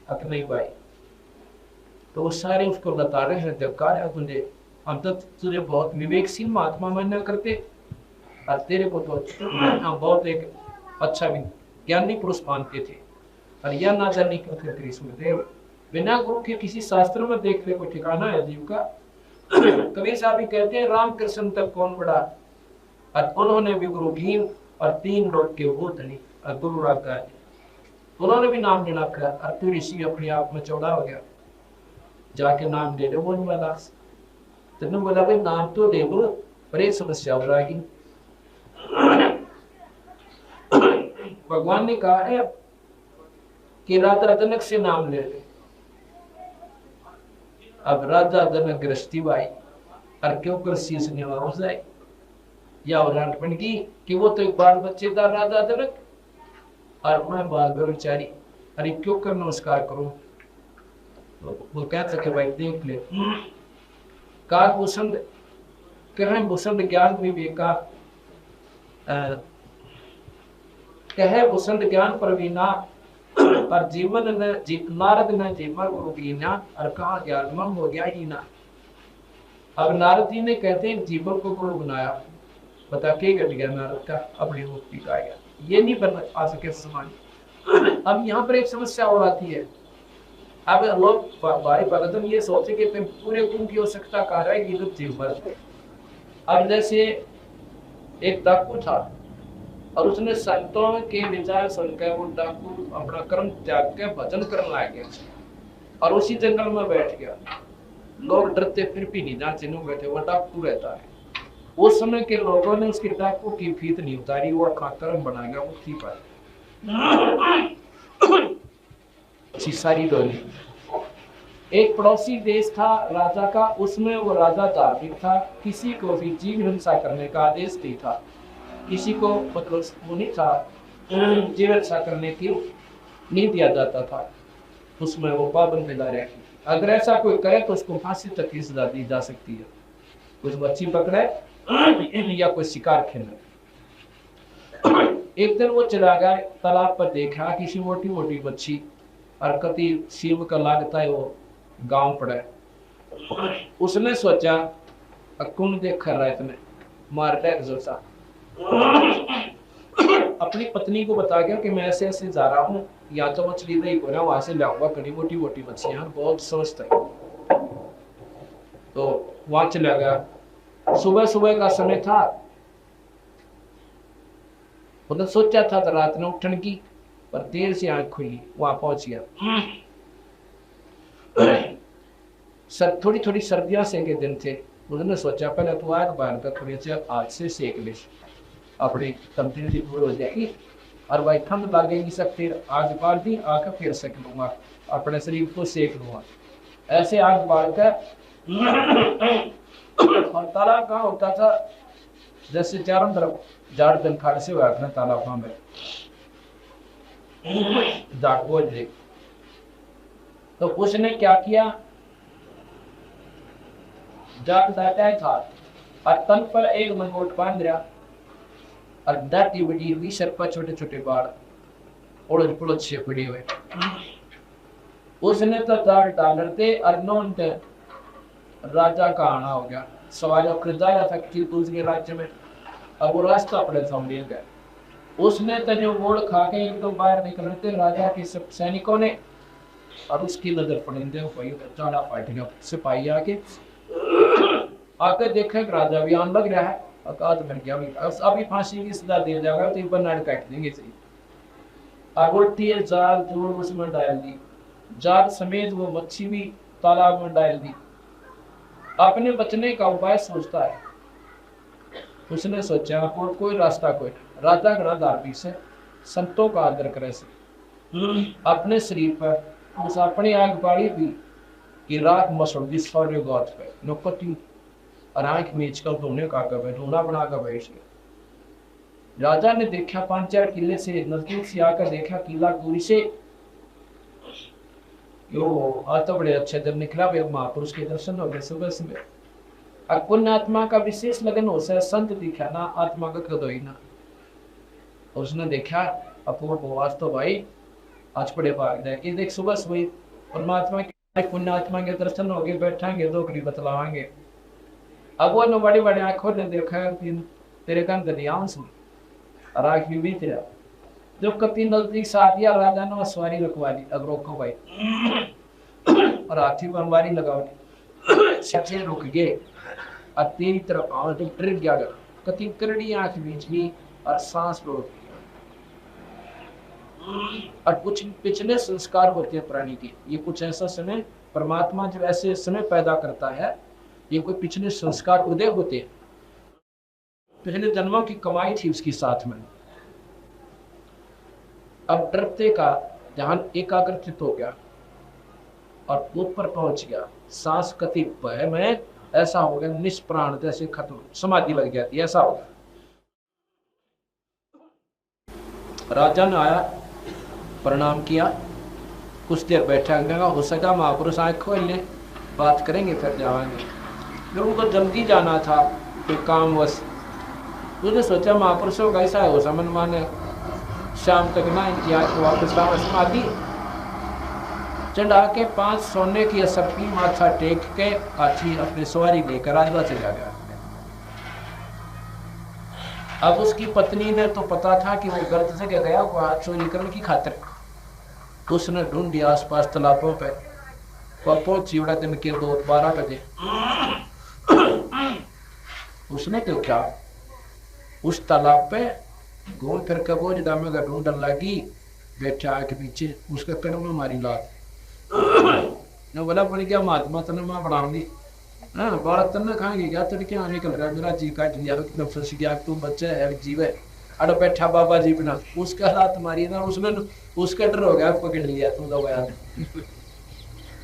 अक नहीं भाई। तो वो सारे उसको बता रहे हैं देवकार है तुझे, हम तो तुझे बहुत विवेकशील महात्मा मानना करते, और तेरे को तो हम बहुत एक अच्छा ज्ञानी पुरुष मानते थे, और यह ना जाने क्यों थे सुखदेव बिना गुरु के किसी शास्त्र में देखने को ठिकाना है जीव का। कबीर साहब भी कहते हैं राम कृष्ण तक कौन बड़ा, और उन्होंने भी गुरु भीम और 3 लोग के वो धनी और गुरु रागा, उन्होंने भी नाम लेना रखा। और फिर ऋषि अपने आप में चौड़ा हो गया, जाके नाम ले लो वो नहीं वाला। तुमने बोला भाई नाम तो ले लो, पर एक समस्या हो जाएगी। भगवान ने कहा है कि राजा जनक से नाम ले ले। अब राजा जनक गृहस्थी भाई और क्यों कर शीश निवा हो जाए, या उदाहरण बन की कि वो तो एक बाल बच्चेदार राजा जनक और मैं बाल ब्रह्मचारी, अरे क्यों कर नमस्कार करूं। तो वो कहता कि भाई देख ले का भूषण कह भूषण ज्ञान विवेका कह भूषण ज्ञान प्रवीणा पर जीवन न नारद न जीवन गुरु कीना, और कहा ज्ञान मम हो गया ही ना। अब नारद जी ने कहते हैं जीवन को गुरु बनाया, बता के घट गया नारद का, अपनी मुक्ति का गया, ये नहीं बन आ सके समान। अब यहाँ पर एक समस्या और आती है। अब लोग भाई भगतन ये सोचे कि पूरे गुण की आवश्यकता कहा है जीव पर। अब जैसे एक डाकू था और उसने संतों के विचार सुनकर वो डाकू अपना कर्म त्याग के भजन करने लग गया और उसी जंगल में बैठ गया। लोग डरते फिर भी नहीं जान चिन्ह बैठे, वो डाकू रहता है। उस समय के लोगों ने उसके डाकू की फीत नहीं उतारी, वो कर्म बना गया मुक्ति पर सारी डोली। एक पड़ोसी देश था राजा का, उसमें वो राजा धार्मिक था, किसी को भी जीव हिंसा करने का आदेश नहीं था, किसी को मतलब वो नहीं था जीव हिंसा करने की नहीं दिया जाता था, उसमें वो पाबंदी रही। अगर ऐसा कोई करे तो उसको फांसी तक की सजा दी जा सकती है। कुछ मच्छी पकड़े या कोई शिकार खेले। एक दिन वो चला गया तालाब पर, देखा किसी मोटी मोटी मच्छी और कति शिव का लागता है वो गांव पड़े। उसने सोचा कौन देख रहा है इतने मार ले जोसा। अपनी पत्नी को बता गया कि मैं ऐसे ऐसे जा रहा हूँ, या तो मछली नहीं को ना वहां से लाऊंगा, कड़ी मोटी मोटी मछलियां बहुत स्वस्थ है। तो वहां चला गया। सुबह सुबह का समय था, उन्होंने सोचा था तो रात में उठने की, पर देर से आंख खुली, वहां पहुंच गया। थोड़ी थोड़ी सर्दियां से के दिन थे। उन्होंने सोचा पहले तो आग बांध कर थोड़ी सी आज से सेक ले, अपनी तमतीन दूर हो जाएगी और भाई ठंड लगेगी सब, फिर आग बाल दी आकर फिर सेक लूंगा, अपने शरीर को सेक लूंगा। ऐसे आग बाल कर और तालाब कहाँ होता था, जैसे चारों तरफ झाड़ जंखाड़ से हुआ अपना तालाब में। जाट बोल रही। तो उसने क्या किया, जाट जाता था और तन पर एक मंगोट बांध रहा और दाटी बड़ी हुई, सर पर छोटे छोटे बाल, उड़द पुड़द से पड़ी हुए। उसने तो जाट डालते और नोट राजा का आना हो गया। सवाल जाया था कि दूसरे राज्य में, अब वो रास्ता अपने सामने गया। उसने तो जो वोट खा के एक दो बाहर निकलते राजा के सब सैनिकों ने, और उसकी नजर पड़ी चाड़ा पार्टी सिपाही आके देखे राजा भी आन लग रहा है, अकाद बन गया अभी फांसी की सजा दे जाएगा तो बनाड़ काट देंगे सही। और उल्टी जाल जोड़ उसमें डाल दी, जाल समेत वो मच्छी भी तालाब में डाल दी। अपने बचने का उपाय सोचता है। उसने सोचा और कोई रास्ता कोई, राजा घना धार्मिक से, संतों का आदर करे से, अपने शरीर पर उस अपनी आंख बाड़ी भी कि रात मसल जिस फौरे गौत पे नौकती और आंख मीच कर धोने का कब ढूंढा बना कर बैठ गया। राजा ने देखा 5-4 किले से नजदीक से आकर देखा किला दूरी से, आज तो बड़े अच्छे दिन निकला भाई, महापुरुष के दर्शन हो गए सुबह सुबह। पुण्य आत्मा का विशेष लगन हो सा संत दिखा ना आत्मा का कदोई ना। उसने देखा अपूर्व आज तो भाई आज बड़े भाग जाए, देख सुबह सुबह परमात्मा के पुण्य आत्मा के दर्शन हो गए, बैठाएंगे दोकरी बतलावाएंगे। अब वो न बड़ी बड़ी आंखों ने देखा तेरे कान दरियाओं से और आंख भी तेरा जो कति नजदीक से आ गया, राजा ने सवारी रखवा दी। अब रोको भाई और हाथी बनवारी लगा दी, सबसे रुक गए और तेरी तरफ आओ तो डर गया, कति करड़ी आंख बीच गई और सांस रोक गया। और कुछ पिछले संस्कार होते हैं प्राणी के, ये कुछ ऐसा समय परमात्मा जब ऐसे समय पैदा करता है, ये कोई पिछले संस्कार उदय होते हैं, पहले जन्मों की कमाई थी उसकी साथ में। अब डरते का ध्यान एकाग्रचित हो गया और ऊपर पहुंच गया, सांस कति भय में ऐसा हो गया निष्प्राण जैसे खत्म, समाधि लग जाती ऐसा हो गया। राजा ने आया, प्रणाम किया, कुछ देर बैठा, हो सका महापुरुष आंख खोल ले, बात करेंगे फिर जाएंगे। लोगों को जल्दी जाना था कोई काम बस, उसने सोचा महापुरुषों का ऐसा हो समन माने शाम तक ना वापस समाधि चढ़ा के 5 सोने की असपी माथा टेक के हाथी अपनी सवारी लेकर आगरा चला गया। अब उसकी पत्नी ने तो पता था कि वो गलत से गया वो हाथ चोरी करने की खातिर, उसने ढूंढी आसपास तालाबों पे, वह पहुंची बड़ा दिन के 12 बजे। उसने तो क्या उस तालाब पे घूम फिर के वो दामे का ढूंढन लगी, बैठा के पीछे उसका कदम में मारी लात ने बोला बड़ी क्या महात्मा तने मां बनाऊंगी, हाँ बालक तने खाएंगे क्या, तेरे क्या निकल रहा मेरा जी का नफस गया, तू बच्चा है जीवे अड़ बैठा बाबा जी बिना, उसका हाथ मारी ना, उसने उसका डर हो गया पकड़ लिया तू दबाया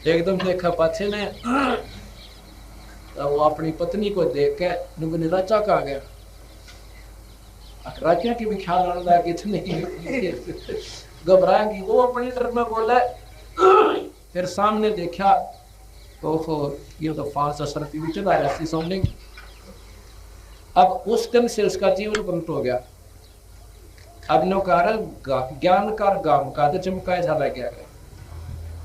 एकदम देखा पाछे ने, तो वो अपनी पत्नी को देख के नुबने राजा कहा गया, राजा की भी ख्याल आने लगा कि इतने घबराएंगी, वो अपने डर में बोला। फिर सामने देखा तो ये तो 5 सरपी भी चला रहा सामने। अब उस दिन से उसका जीवन बंद हो गया। अब नौकार ज्ञान का गाम का चमकाया जा गया,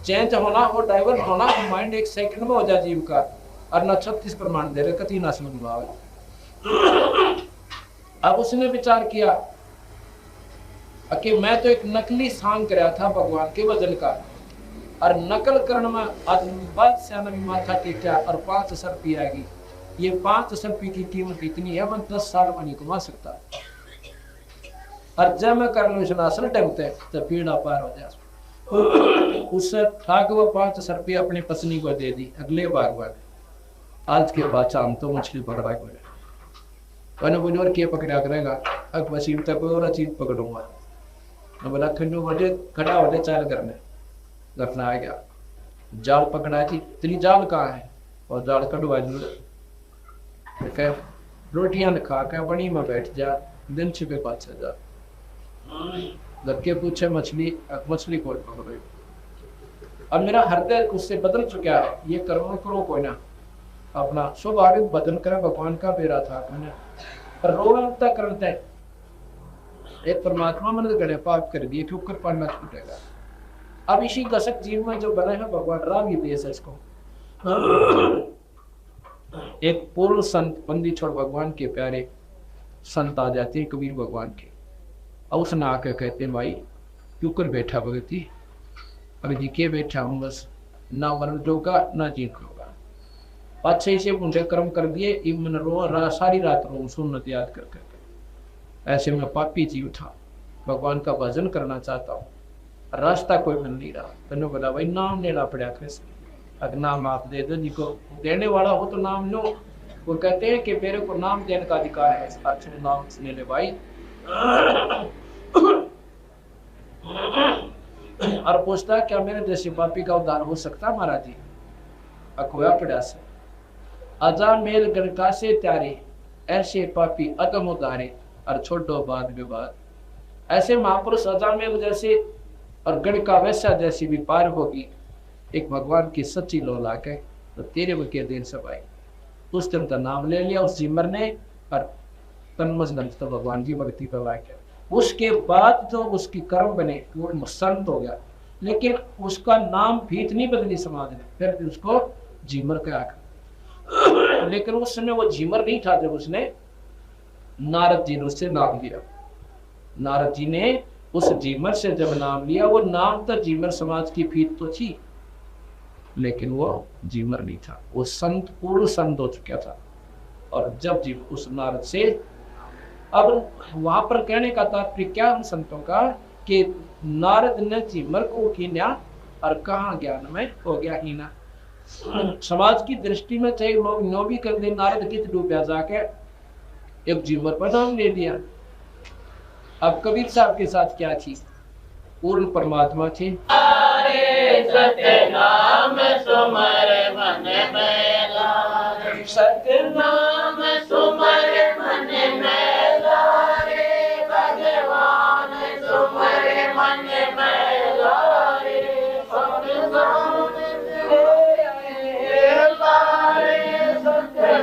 चेंज होना वो डाइवर्ट होना माइंड 1 सेकंड में हो जाए जीव का, और न 36 प्रमाण दे रहे कति ना समझ में आवे। अब उसने विचार किया कि मैं तो एक नकली सांग कराया था भगवान के वजन का, और नकल करने में आदमी से माथा टेका और 5 सरपी आएगी, ये 5 सरपी की कीमत इतनी है, मैं 10 साल में नहीं कमा सकता, और जब मैं कर लूँ असल टाइम तो पीड़ा पार हो जाए। उससे ठाक वो 5 सरपी अपनी पत्नी को दे दी। अगले बार आज के बाद शाम तो मुश्किल पड़ रहा है, मैंने बोले और क्या पकड़ा करेगा, अब वसीम तक और चीज पकड़ूंगा, मैं बोला खंडू बजे खड़ा हो चाल करने घटना आ गया, जाल पकड़ा थी, तेरी जाल कहाँ है, और जाल कटवा दी, रोटियां खा के बनी में बैठ जा, दिन छिपे पाछे जा, घर के पूछे मछली को पकड़ रही। अब मेरा हृदय उससे बदल चुका है, ये कर्म करो कोई ना, अपना स्वाभाविक भजन करे भगवान का बेरा था पर रोता करते एक परमात्मा मन गणे पाप कर दिए क्यों कर पाना छूटेगा। अब इसी गसक जीव में जो बने हैं भगवान राम ही देश है इसको। एक पूर्ण संत बंदी छोड़ भगवान के प्यारे संत आ जाते हैं कबीर भगवान के, और उसने आके कहते हैं भाई क्यों कर बैठा भगती, अभी जी के बैठा हूँ, बस ना मरण जोगा ना जीत होगा, अच्छे से मुझे कर्म कर दिए मन रो सारी रात रो सुन्नत याद कर करके। ऐसे में पापी जीव था, भगवान का भजन करना चाहता हूँ, रास्ता कोई मिल नहीं रहा। तेनों बोला भाई नाम लेना पड़ा कृष्ण, अगर नाम आप दे दो, जिसको देने वाला हो तो नाम लो। वो कहते हैं कि मेरे को नाम देने का अधिकार है, अच्छा नाम ले ले भाई। और पूछता क्या मेरे जैसे पापी का उद्धार हो सकता महाराज जी? अखोया पड़ा से अजा मेल गणका से त्यारे, ऐसे पापी अदम उदारे और छोड़ो बाद विवाद। ऐसे महापुरुष अजामेल जैसे और गणका वैसा जैसी भी पार होगी एक भगवान की सच्ची लो लाके तो तेरे के दिन सब आई। उस दिन का नाम ले लिया उस जिमर ने और तन्मजन तो भगवान की भक्ति पर लाके, उसके बाद जो उसकी कर्म बने वो संत हो गया, लेकिन उसका नाम भी इतनी बदली समाज ने, फिर उसको जीमर कहा। लेकिन उस समय वो जीमर नहीं था जब उसने नारद जी ने उससे नाम लिया। नारद जी ने उस जीमर से जब नाम लिया, वो नाम तो जीमर समाज की फीत तो थी, लेकिन वो जीमर नहीं था, वो संत पूर्ण संत हो चुका था। और जब जी उस नारद से अब वहां पर कहने का तात्पर्य क्या हम संतों का कि नारद ने जीमर को कीन्या और कहा ज्ञान में हो गया हीना। समाज की दृष्टि में चाहे लोग नो भी कर दे, नारद कित डूबा जाके एक जीमर पर नाम ले दिया। अब कबीर साहब के साथ क्या थी? पूर्ण परमात्मा थे। सत्य नाम सुमर मन में लारे, सत्य नाम सुमर मन में लारे, भगवान सुमर मन में लारे, सत्य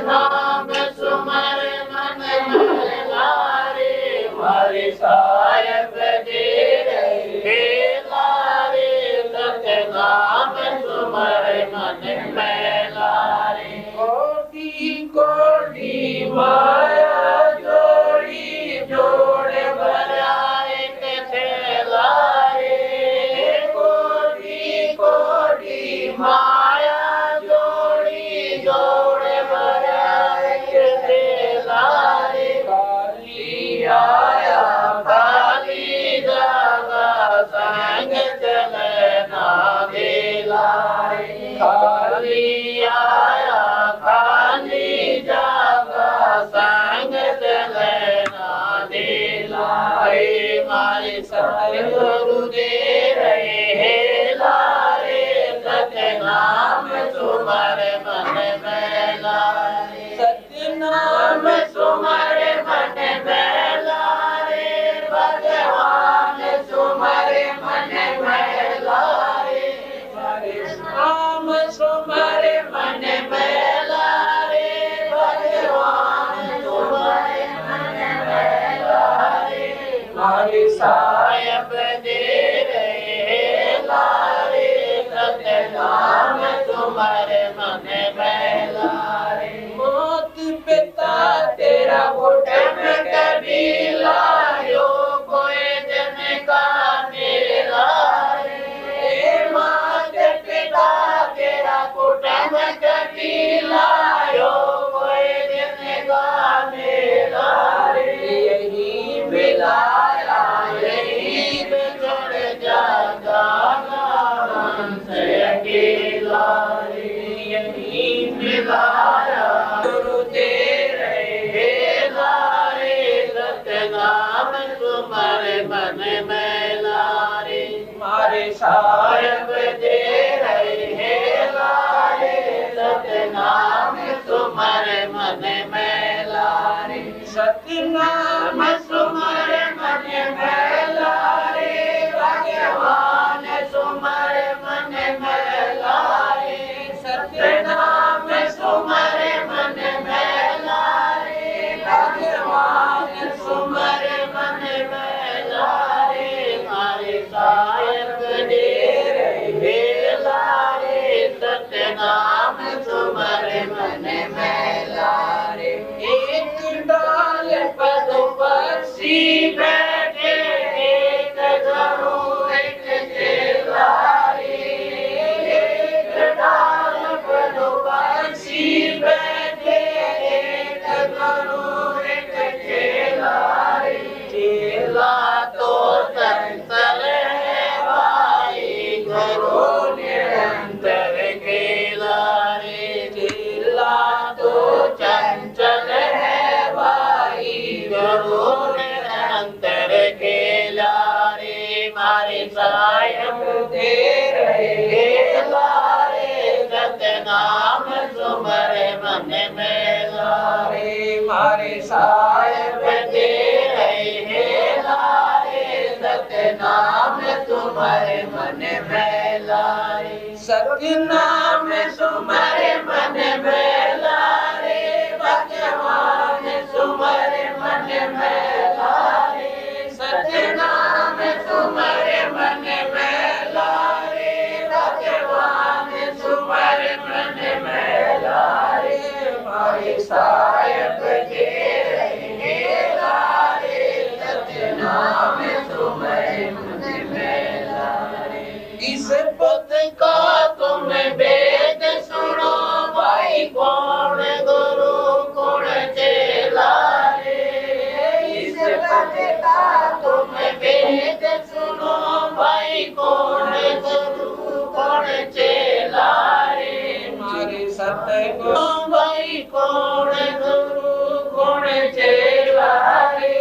नाम सुमर मन में लारे, हरि सायब दे रहे लारे, सत्य नाम सुमर मन में लारे। कोटि कोटि माया जोड़ी जोड़ बनाए थे लारे, कोटि कोटि माया जोड़ी जोड़ बनाए थे लारे। काली आया काली जागा संग चलना दे लारे, काली आया काली जागा संग चलना दे लारे। मारे सतगुरु दे रहे लारे, सत्य नाम सुमर मन में लारे, सत्य नाम सुमर मन में लारे, भगवान सुमर मन में लारे, नाम सुमर मन में लारे, भगवान सुमर मन में लारे। हरि सायब दे रहे लारे, सत्य नाम सुमर मन में लारे। मौत पिता तेरा घुटन कभी लायो, कोई जन का मेरा रे, मात पिता तेरा घुटन कभी लायो, कोई जन का मेरा रे। यही मिलाया यही बिछड़ जागा हंस अकेला रे, यही मिलाया गुरु दे रहे लारे, सत्य नाम सुमर मन में लारे। मारे सायब दे रहे लारे, सत्य नाम सुमर मन में लारे, सत्य नाम सुमर मन में लारे, साहेब दे रहे लारे सतनाम तुम्हारे मन में लारे मारे साहेब दे रहे लारे सतनाम तुम्हारे मन में लारे सतनाम तुम्हारे मन में लारे भगवान तुम्हारे मन में लारे सतनाम तुम्हारे मन में लारे भगवान तुम्हारे मन में लारे मारे साहेब दे रहे लारे सतनाम तुम्हारे मन में लारे इस पद का तुम वेद सुनो भाई कौन गुरु कौन चेला रे इस पद का तुम वेद सुनो भाई कौन गुरु कौन चेला रे मारे सतगुरु भाई कौन गुरु कौन चेला रे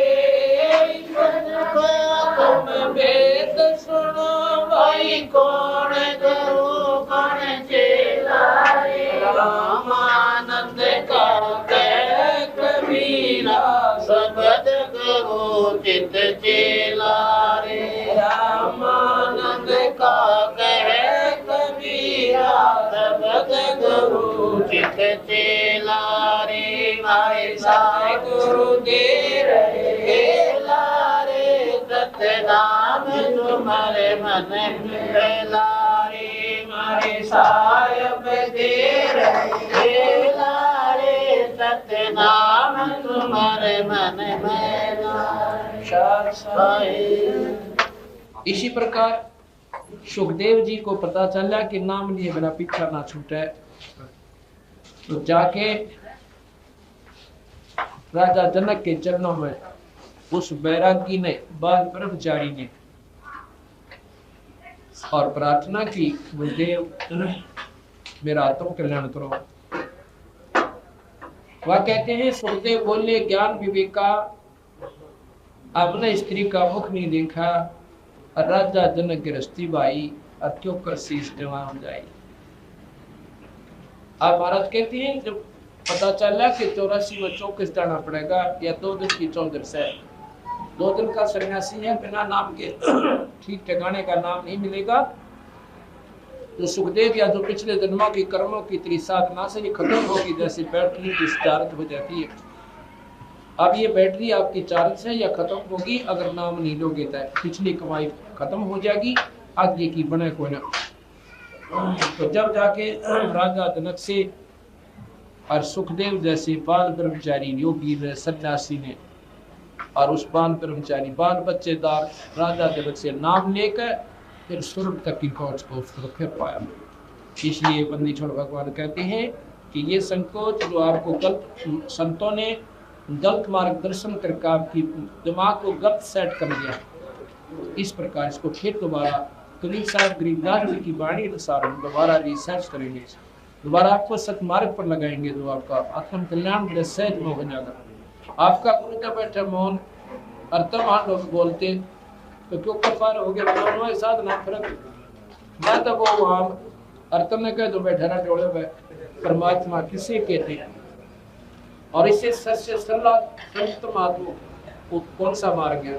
इस पद का तुम वेद सुनो भाई कौन गुरु कौन चेला रे रामानंद का कह कबीरा सबद गुरु चित चेला रे रामानंद का कह कबीरा सबद गुरु चित चेला रे मारे साई गुरु दे रहे लारे सतनाम तुम्हारे मन में लारे मारे साहेब दे रहे लारे सतनाम तुम्हारे मन में लारे। इसी प्रकार सुखदेव जी को पता चला कि नाम लिए बिना पीछा ना छूटे, तो जाके राजा जनक के चरणों में उस बैरागी ने बाल ब्रह्मचारी ने और प्रार्थना की, गुरुदेव मेरा आत्म कल्याण करो। वह कहते हैं सुखदेव बोले ज्ञान विवेका अपने स्त्री का मुख नहीं देखा और राजा जनक गिरस्ती भाई और क्यों कर शीश जमा हो जाए। आप महाराज कहते हैं जब पता चला कि 84 व 24 जाना पड़ेगा या 2 दिन की 14 से 2 दिन का सन्यासी है, बिना नाम के ठीक ठिकाने का नाम नहीं मिलेगा। तो सुखदेव या जो पिछले जन्मों की कर्मों की त्रिसाधना से ये खत्म होगी, जैसे बैटरी डिस्चार्ज हो जाती है। अब ये बैटरी आपकी चार्ज है या खत्म होगी, अगर नाम नहीं लोगे तो पिछली कमाई खत्म हो जाएगी, आगे की बने को ना। तो जब जाके राजा जनक से और सुखदेव जैसे बाल ब्रह्मचारी योगी ने सन्यासी ने और उस बाल ब्रह्मचारी बाल बच्चेदार राजा जनक से नाम लेकर फिर स्वर्ग तक की पहुंच को फिर पाया। इसलिए बंदी छोड़ भगवान कहते हैं कि ये संकोच जो आपको गलत संतों ने गलत मार्गदर्शन करके आपकी दिमाग को गलत सेट कर दिया, इस प्रकार इसको फिर दोबारा कबीर साहब गरीबदास जी की वाणी अनुसार हम दोबारा रिसर्च करेंगे, दोबारा आपको सतमार्ग पर लगाएंगे, जो आपका आत्म कल्याण बड़े सहज में हो जाएगा। आपका गुरु का बैठा मौन अर्थमान लोग बोलते तो क्यों कफार हो गया, दोनों साथ ना फर्क ना तो वो वहाँ अर्थ ने कह दो बैठा ना जोड़े हुए परमात्मा किसे कहते हैं। और इससे सच्चे सल्ला संत महात्मा को कौन सा मार्ग है,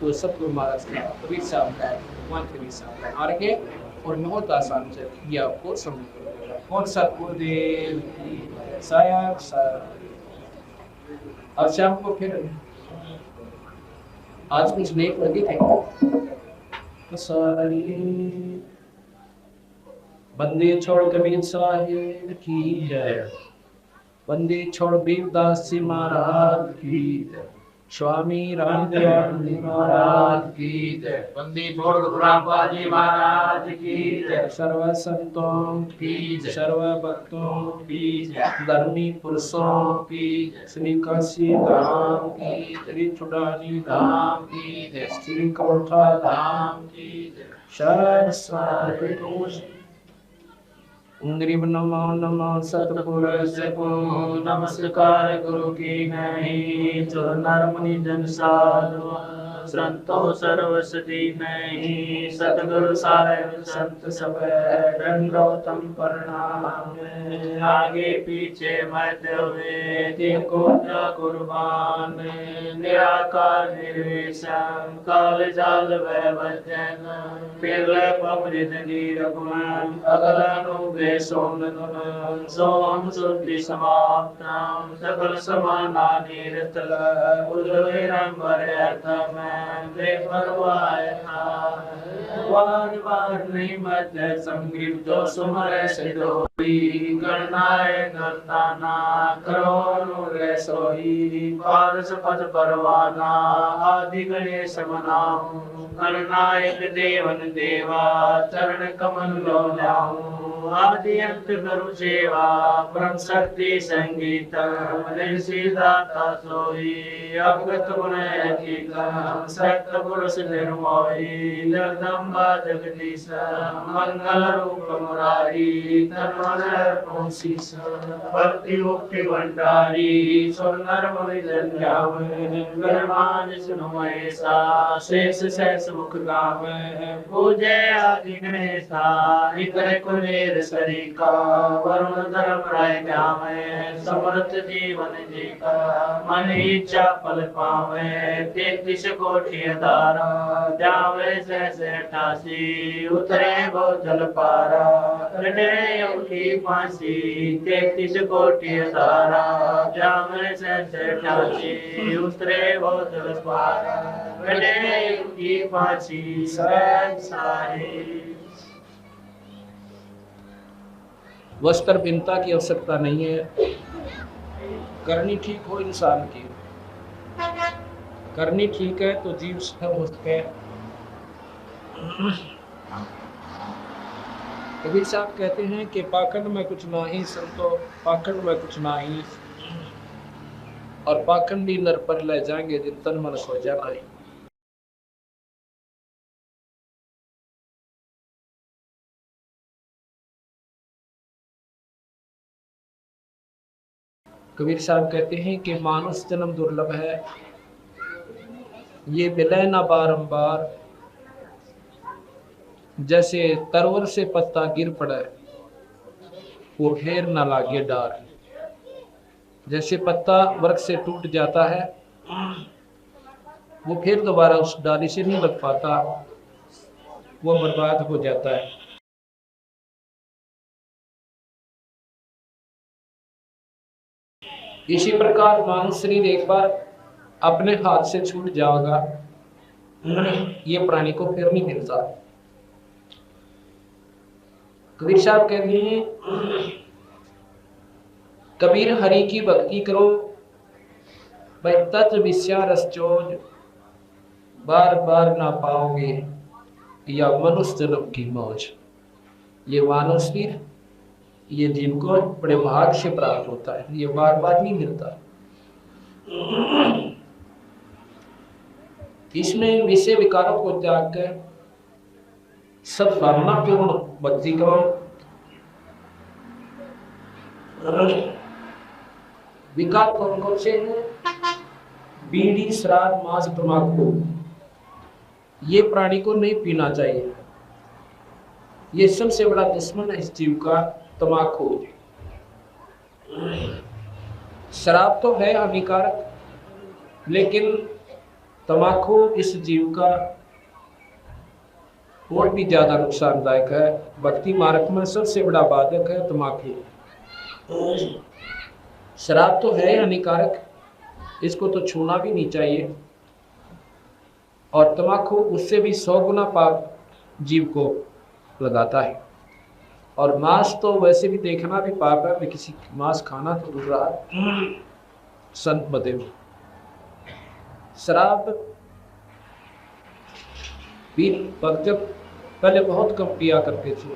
वो सबको मारा कबीर साहब का है, कबीर साहब का मार्ग है और बहुत आसान से ये आपको समझ कौन सा गुरुदेव साहब साहब। अब शाम को फिर आज कुछ नेक लगे थे तो सारी बंदे छोड़ कबीर साहिब की जय, बंदे छोड़ बीरदास जी महाराज की जय, स्वामी रामदेव महाराज की जय, बंदी छोड़ गुरुराम जी महाराज की जय, सर्व संतों की जय, सर्व भक्तों की जय, धर्मी पुरुषों की जय, श्री काशी धाम की, श्री चुड़ानी धाम की जय, श्री कौठा धाम की जय, शरण साधु नमो नमो सतपुरुष को नमस्कार गुरु की नहीं जो नर मुनि जन साधु संतो सर्वसती नहीं, सतगुरु साहेब संत सब दंडोतम प्रणाम। आगे पीछे मत हुए जिनको कुर्बान, निराकार निर्विषम काल जाल वैवजन, पिघले पवरित नीरगुण अगलनु सोम सोम शुद्धि समाप्तम, सकल समानानि रतल उदयरंबर अर्थम देवरवाय वार वार नहीं मत संगीतो सुमर सिद्धोई, गणनाय गर्ताना करो रे सोई, पारस पद परवाना आदि गणेश मनाऊं, गणनायक देवन देवा चरण कमल लो जाऊं, आदि अंत गुरु सेवा परम शक्ति संगीत सीधाता सोई, अवगत गुण सत पुरुष निर्मोही, जगदम्बा जगदीश मंगल रूप मुरारी, तन्मन शीस भक्ति मुक्ति भंडारी, सुंदर मुनि जन्यावे गणमान सुनो ऐसा, शेष शेष मुख गावे पूजे आदि गणेशा, इतर कुलेर सरिका वरुण धर्म राय गावे, समर्थ जीवन जी का मन इच्छा फल पावे, 33 कोटि धारा जावे से 88, उतरे वो जल पारा कटे उठी फांसी, 33 कोटि धारा जावे से 88, उतरे वो जल पारा कटे उठी फांसी सारी। वस्त्र भिन्नता की आवश्यकता नहीं है, करनी ठीक हो इंसान की, करनी ठीक है तो जीव सब है। कबीर साहब कहते हैं कि पाखंड में कुछ नाही संतो, पाखंड में कुछ नाही, और पाखंडी नर पर ले जाएंगे जिन तन मन सो जाना है। कबीर साहब कहते हैं कि मानुष जन्म दुर्लभ है, ये मिले ना बारंबार, जैसे तरवर से पत्ता गिर पड़े वो फिर ना लागे डार। जैसे पत्ता वृक्ष से टूट जाता है वो फिर दोबारा उस डाली से नहीं लग पाता, वो बर्बाद हो जाता है। इसी प्रकार मानव शरीर एक बार अपने हाथ से छूट जाएगा, ये प्राणी को फिर नहीं मिलता। कबीर साहब कहते हैं कबीर हरि की भक्ति करो, भाई तत्व विषया रस चोज, बार बार ना पाओगे या मनुष्य जन्म की मौज। ये मानव शरीर ये जिनको बड़े भाग से प्राप्त होता है, ये बार बार नहीं मिलता। इसमें विषय विकारों को त्याग कर सब भावनापूर्ण भक्ति करो। विकार कौन कौन से हैं? बीड़ी, शराब, मांस, तंबाकू, ये प्राणी को नहीं पीना चाहिए। ये सबसे बड़ा दुश्मन है इस जीव का, तंबाकू। शराब तो है हानिकारक, लेकिन तंबाकू इस जीव का और भी ज्यादा नुकसानदायक है। भक्ति मार्ग में सबसे बड़ा बाधक है तंबाकू। शराब तो है हानिकारक, इसको तो छूना भी नहीं चाहिए, और तंबाकू उससे भी 100 गुना पाप जीव को लगाता है। और मांस तो वैसे भी देखना भी पाप है, मैं किसी मांस खाना तो दूर रहा। संत बदेव शराब भक्त पहले बहुत कम पिया करते थे,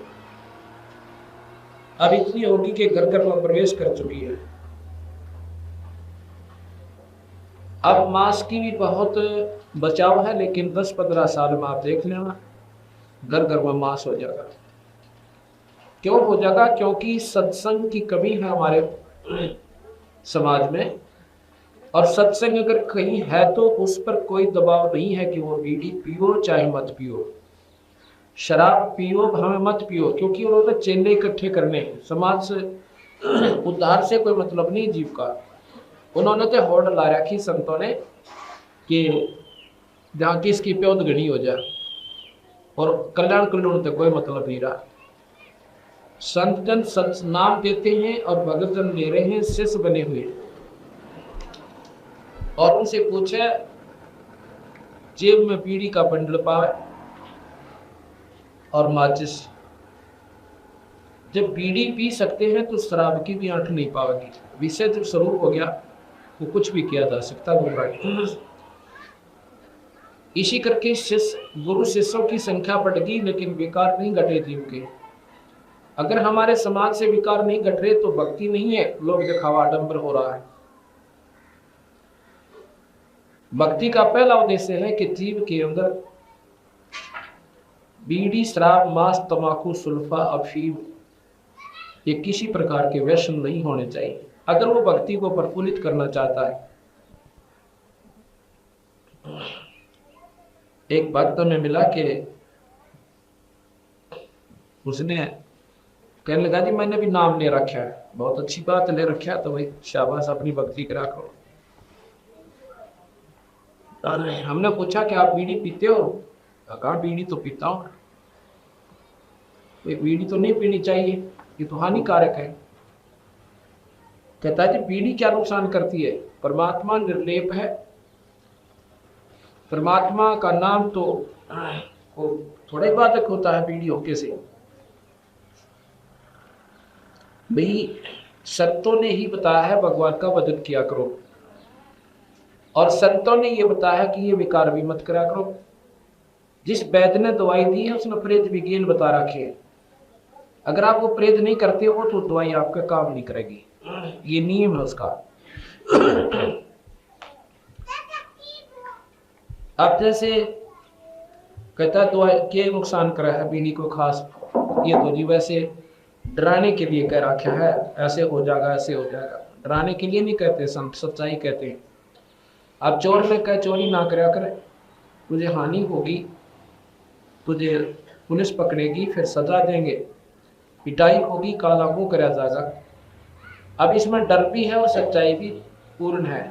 अब इतनी होगी कि घर घर में प्रवेश कर चुकी है। अब मांस की भी बहुत बचाव है, लेकिन 10-15 साल में आप देख लेना घर घर में मांस हो जाएगा। क्यों हो जाएगा? क्योंकि सत्संग की कमी है हमारे समाज में। और सत्संग अगर कहीं है तो उस पर कोई दबाव नहीं है कि वो बीड़ी पियो चाहे मत पियो, शराब पियो हमें मत पियो, क्योंकि उन्होंने चेले इकट्ठे करने हैं। समाज से उद्धार से कोई मतलब नहीं जीव का। उन्होंने तो होड़ ला रखी संतों ने कि जहाँ किसकी प्योद घड़ी हो जाए, और कल्याण कल्याण तो कोई मतलब नहीं रहा। संत जन सत नाम देते हैं और भगत जन ले रहे हैं, शिष्य बने हुए। और उनसे पूछे जेब में बीड़ी का बंडल पावे और माचिस। जब बीड़ी पी सकते हैं तो शराब की भी आंख नहीं पावेगी। विषय जब स्वरूप हो गया तो कुछ भी किया जा सकता है। इसी करके शिष्य गुरु शिष्यों की संख्या बढ़ गई, लेकिन विकार नहीं घटे जीव के। अगर हमारे समाज से विकार नहीं घट रहे तो भक्ति नहीं है, लोग दिखावा आडंबर हो रहा है। भक्ति का पहला उद्देश्य है कि जीव के अंदर बीड़ी, शराब, मांस, तंबाकू, सुल्फा, अफीम ये किसी प्रकार के व्यसन नहीं होने चाहिए, अगर वो भक्ति को प्रफुल्लित करना चाहता है। एक भक्त में मिला कि उसने कहने लगा जी मैंने भी नाम ले रखा है, बहुत अच्छी बात ले रखा है, तो भाई शाबाश अपनी भक्ति करा करो। हमने पूछा कि आप बीड़ी पीते हो? कहा बीड़ी तो पीता हूं। बीड़ी तो नहीं पीनी चाहिए, ये तो हानिकारक है। कहता है जी बीड़ी क्या नुकसान करती है? परमात्मा निर्लेप है, परमात्मा का नाम तो थोड़ा ही बाधक होता है बीड़ी होके से। भाई संतों ने ही बताया है भगवान का भजन किया करो, और संतों ने ये बताया कि ये विकार भी मत करा करो। जिस वैद्य ने दवाई दी है उसने प्रेत विज्ञान बता रखे है। अगर आप वो प्रेत नहीं करते हो तो दवाई आपका काम नहीं करेगी, ये नियम है उसका। अब जैसे कहता है दवाई के नुकसान करा है बीड़ी को खास, ये तो जी वैसे डराने के लिए कह रखा है, ऐसे हो जाएगा ऐसे हो जाएगा। डराने के लिए नहीं कहते संत, सच्चाई कहते हैं। अब चोर ने कहा चोरी ना करया करे, तुझे हानि होगी, तुझे पुलिस पकड़ेगी, फिर सजा देंगे, पिटाई होगी, काला मुंह कराया जाएगा। अब इसमें डर भी है और सच्चाई भी पूर्ण है।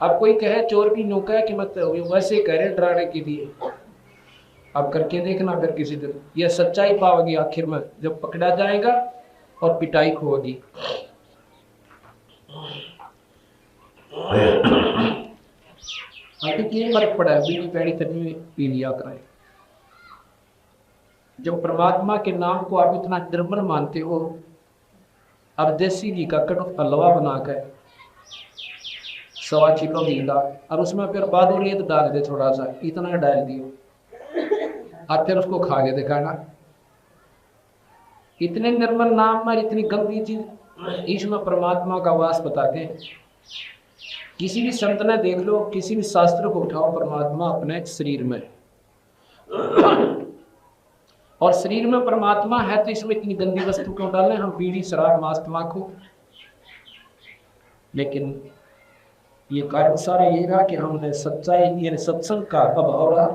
अब कोई कहे चोर भी नौका है कि मत वैसे कह रहे डराने के लिए, अब करके देखना फिर किसी दिन यह सच्चाई पाओगी आखिर में जब पकड़ा जाएगा और पिटाई होगी। ये फर्क पड़ा है, बीड़ी पैड़ी तनी में पी लिया करें। जब परमात्मा के नाम को आप इतना निर्मल मानते हो, अब देसी घी का कटुक हलवा बनाकर 1.25 किलो घी डाल और उसमें फिर बादुरियत डाल दे, थोड़ा सा इतना डाल दियो और फिर उसको खा के दिखाना। इतने निर्मल नाम में इतनी गंदी चीज, इसमें परमात्मा का वास बताते हैं। किसी भी संत ने देख लो, किसी भी शास्त्र को उठाओ, परमात्मा अपने शरीर में, और शरीर में परमात्मा है तो इसमें इतनी गंदी वस्तु क्यों डालें हम? बीड़ी, शराब, मांस, तंबाकू। लेकिन ये कारण सारा ये रहा कि हमने सच्चाई यानी सत्संग का अभाव रहा,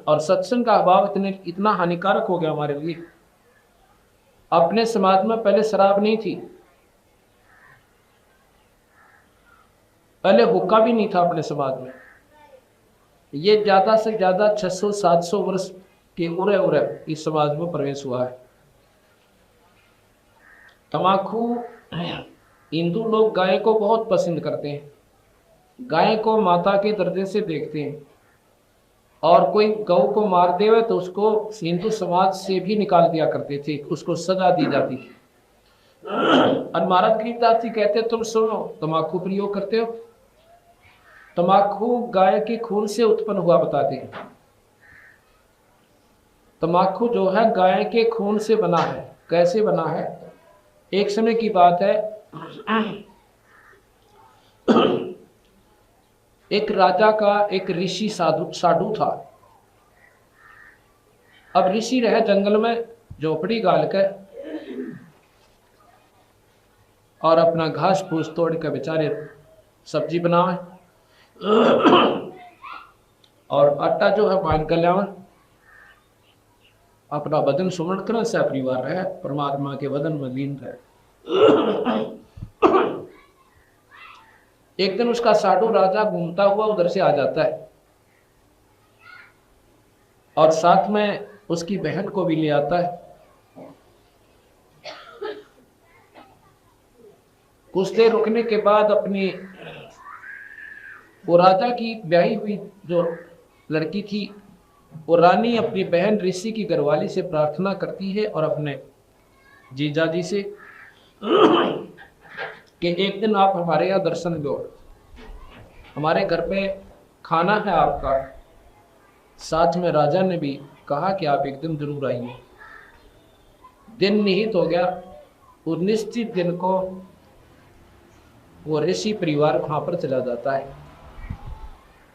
और सत्संग का अभाव इतना हानिकारक हो गया हमारे लिए। अपने समाज में पहले शराब नहीं थी, पहले हुक्का भी नहीं था अपने समाज में। ये ज्यादा से ज्यादा 600-700 वर्ष के उरे इस समाज में प्रवेश हुआ है। तंबाकू, हिंदू लोग गाय को बहुत पसंद करते हैं, गाय को माता के दर्जे से देखते हैं, और कोई गौ को मार देवे तो उसको हिंदू समाज से भी निकाल दिया करते थे, उसको सजा दी जाती थी। और महाराज गरीबदास जी कहते तुम सुनो, तंबाकू प्रयोग करते हो, तंबाकू गाय के खून से उत्पन्न हुआ बताते हैं। तंबाकू जो है गाय के खून से बना है। कैसे बना है? एक समय की बात है, एक राजा का एक ऋषि साधु था। अब ऋषि रहे जंगल में झोपड़ी गाल कर और अपना घास फूस तोड़ कर बेचारे सब्जी बनावे और आटा जो है बांध कर लियावे, अपना बदन सुमण कर सा परिवार है, परमात्मा के बदन में लीन रहे। एक दिन उसका साधु राजा घूमता हुआ उधर से आ जाता है और साथ में उसकी बहन को भी ले आता है। कुछ देर रुकने के बाद अपनी वो राजा की ब्याही हुई जो लड़की थी, वो रानी अपनी बहन ऋषि की घरवाली से प्रार्थना करती है और अपने जीजा जी से कि एक दिन आप हमारे यहाँ दर्शन दो, हमारे घर पे खाना है आपका। साथ में राजा ने भी कहा कि आप एक दिन जरूर आइए। दिन निहित हो गया। वो निश्चित दिन को वो ऋषि परिवार वहां पर चला जाता है।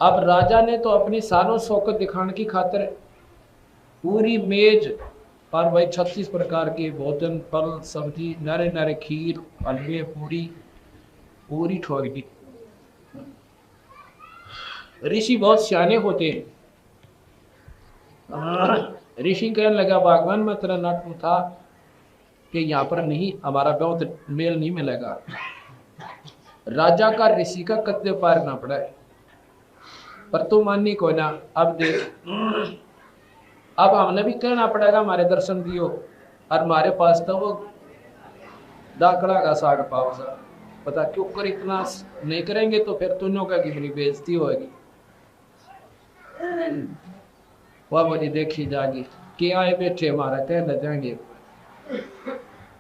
अब राजा ने तो अपनी सारों शौकत दिखाने की खातिर पूरी मेज और भाई 36 प्रकार के भोजन, फल, सब्जी, नारे नारे खीर, हलवे, पूरी ठोक दी। ऋषि बहुत सियाने होते हैं। ऋषि कहने लगा, भगवान मैं तेरा नाटक था कि यहाँ पर नहीं, हमारा बहुत मेल नहीं मिलेगा। राजा का ऋषि का कत्ते पार ना पड़ा है, पर तू माननी को ना। अब देख, अब हमने भी कहना पड़ेगा हमारे दर्शन दियो, और हमारे पास तो वो दाखला का साग पाव सा, पता क्यों कर इतना नहीं करेंगे तो फिर तुनों का कितनी बेइज्जती होगी। वह बोली देखी जागी कि आए बैठे हमारा कह न जाएंगे।